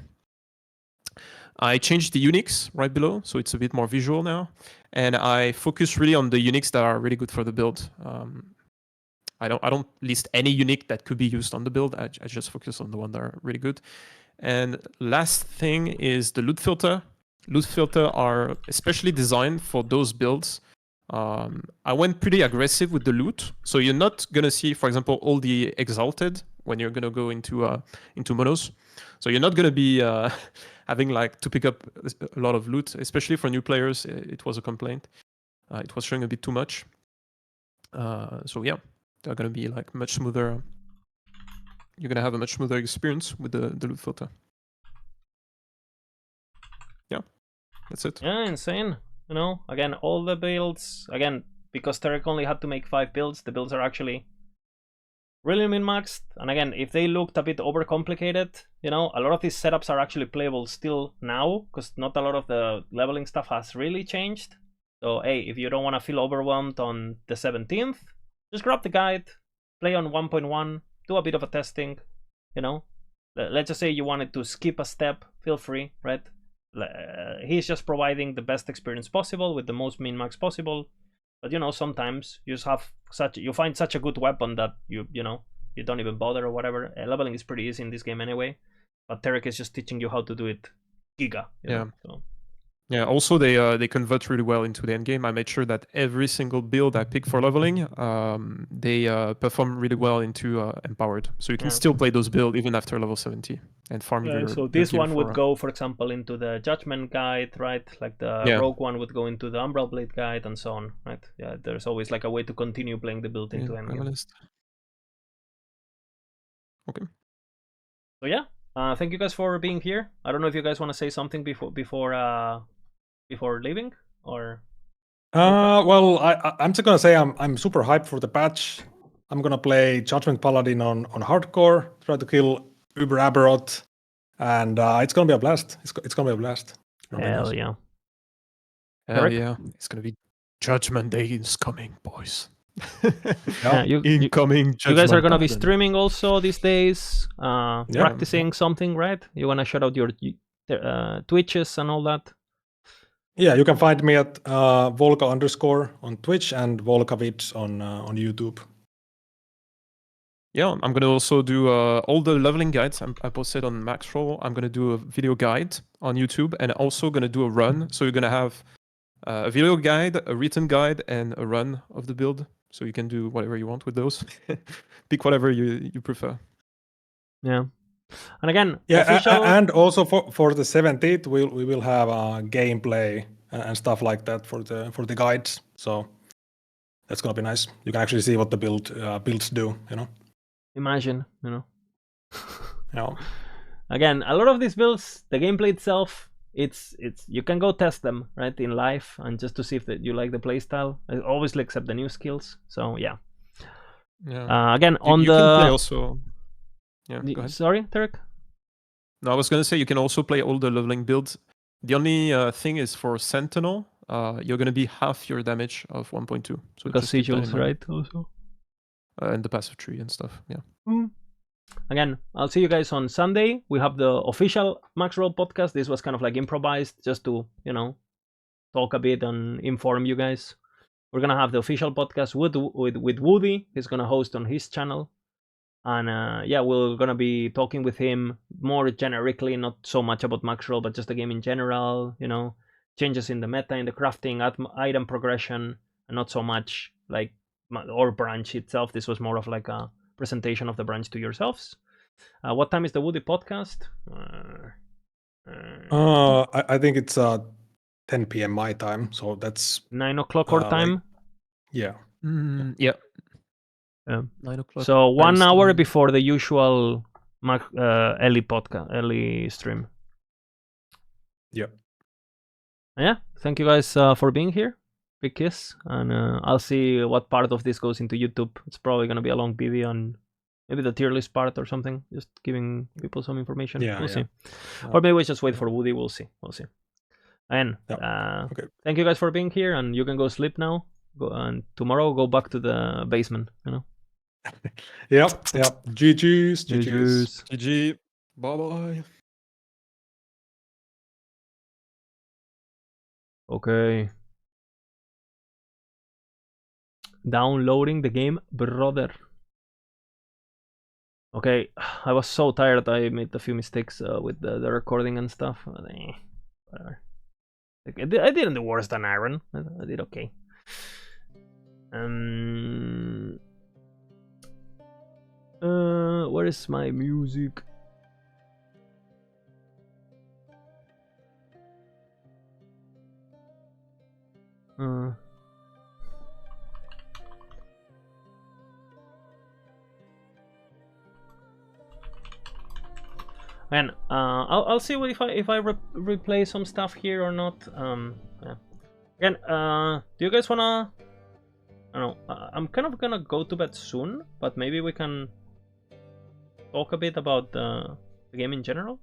I changed the Unix right below, so it's a bit more visual now. And I focus really on the Unix that are really good for the build. I don't list any unique that could be used on the build. I just focus on the one that are really good. And last thing is the loot filter. Loot filter are especially designed for those builds. I went pretty aggressive with the loot, so you're not gonna see, for example, all the exalted when you're gonna go into monos. So you're not gonna be having like to pick up a lot of loot, especially for new players. It was a complaint. It was showing a bit too much. So yeah, they're gonna be like much smoother. You're gonna have a much smoother experience with the loot filter. Yeah, that's it. Yeah, insane. You know, again, all the builds, again, because Terek only had to make 5 builds, the builds are actually really min-maxed. And again, if they looked a bit overcomplicated, you know, a lot of these setups are actually playable still now, because not a lot of the leveling stuff has really changed. So, hey, if you don't want to feel overwhelmed on the 17th, just grab the guide, play on 1.1, do a bit of a testing, you know. Let's just say you wanted to skip a step, feel free, right? He's just providing the best experience possible with the most min-max possible. But you know, sometimes you just have you find such a good weapon that you don't even bother or whatever. Leveling is pretty easy in this game anyway. But Terek is just teaching you how to do it giga. You know, so. Yeah, also they convert really well into the end game. I made sure that every single build I pick for leveling, they perform really well into empowered. So you can still play those builds even after level 70 and farm your. So this one would go, for example, into the Judgment guide, right? Like the Rogue one would go into the Umbral Blade guide and so on, right? Yeah, there's always like a way to continue playing the build into end game. Okay. So yeah, thank you guys for being here. I don't know if you guys want to say something before leaving, or well, I'm just gonna say I'm super hyped for the patch. I'm gonna play Judgment Paladin on hardcore, try to kill Uber Aberrot, and it's gonna be a blast. It's gonna be a blast. Hell yeah. Hell yeah. It's gonna be Judgment Day is coming, boys. Incoming. You guys are gonna be streaming also these days, practicing something, right? You wanna shout out your Twitches and all that? Yeah, you can find me at Volka_ on Twitch and Volkavid on YouTube. yeah, I'm gonna also do all the leveling guides I posted on Maxroll. I'm gonna do a video guide on YouTube, and also gonna do a run. So you're gonna have a video guide, a written guide, and a run of the build. So you can do whatever you want with those. Pick whatever you prefer. Yeah. And again, Yeah, official... and also for the 17th, we will have gameplay and stuff like that for the guides. So that's gonna be nice. You can actually see what the builds do. You know. Imagine, you know. Yeah. Again, a lot of these builds, the gameplay itself, it's you can go test them right in live and just to see if that you like the playstyle. Obviously, except the new skills. So yeah. Yeah. Again, on you the can play also. Yeah. Go ahead. Sorry, Tarek. No, I was gonna say you can also play all the leveling builds. The only thing is for Sentinel, you're gonna be half your damage of 1.2. So Because just keep that in sigils, mind. right? Also. And the passive tree and stuff. Yeah. Again, I'll see you guys on Sunday. We have the official Maxroll podcast. This was kind of like improvised just to, you know, talk a bit and inform you guys. We're gonna have the official podcast with Woody. He's gonna host on his channel. And yeah, we're gonna be talking with him more generically, not so much about Maxroll, but just the game in general, you know, changes in the meta, in the crafting, item progression, and not so much like our branch itself. This was more of like a presentation of the branch to yourselves. What time is the Woody podcast? I think it's 10 p.m. my time, so that's 9 o'clock our time. like, yeah. Yeah. Yeah. 9 o'clock. So 1 Paris hour time. before the usual Ellie podcast, Ellie stream. Yep. Yeah, thank you guys for being here. Big kiss, and I'll see what part of this goes into YouTube. It's probably gonna be a long video and maybe the tier list part or something, just giving people some information. Yeah, We'll yeah. see. Or maybe we just wait for Woody. We'll see. We'll see. And Okay. thank you guys for being here, and you can go sleep now. Go and tomorrow go back to the basement. You know. Yep. GG's. GG. Bye bye. Okay. Downloading the game, brother. Okay, I was so tired. I made a few mistakes with the recording and stuff. Whatever. I didn't do worse than Aaron. I did okay. Where is my music? Man, I'll see if I replay some stuff here or not. Yeah. Again, do you guys wanna? I don't know. I'm kind of gonna go to bed soon, but maybe we can talk a bit about the game in general.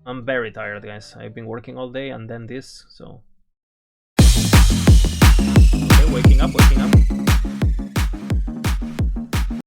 I'm very tired, guys. I've been working all day and then this, so. Okay, waking up.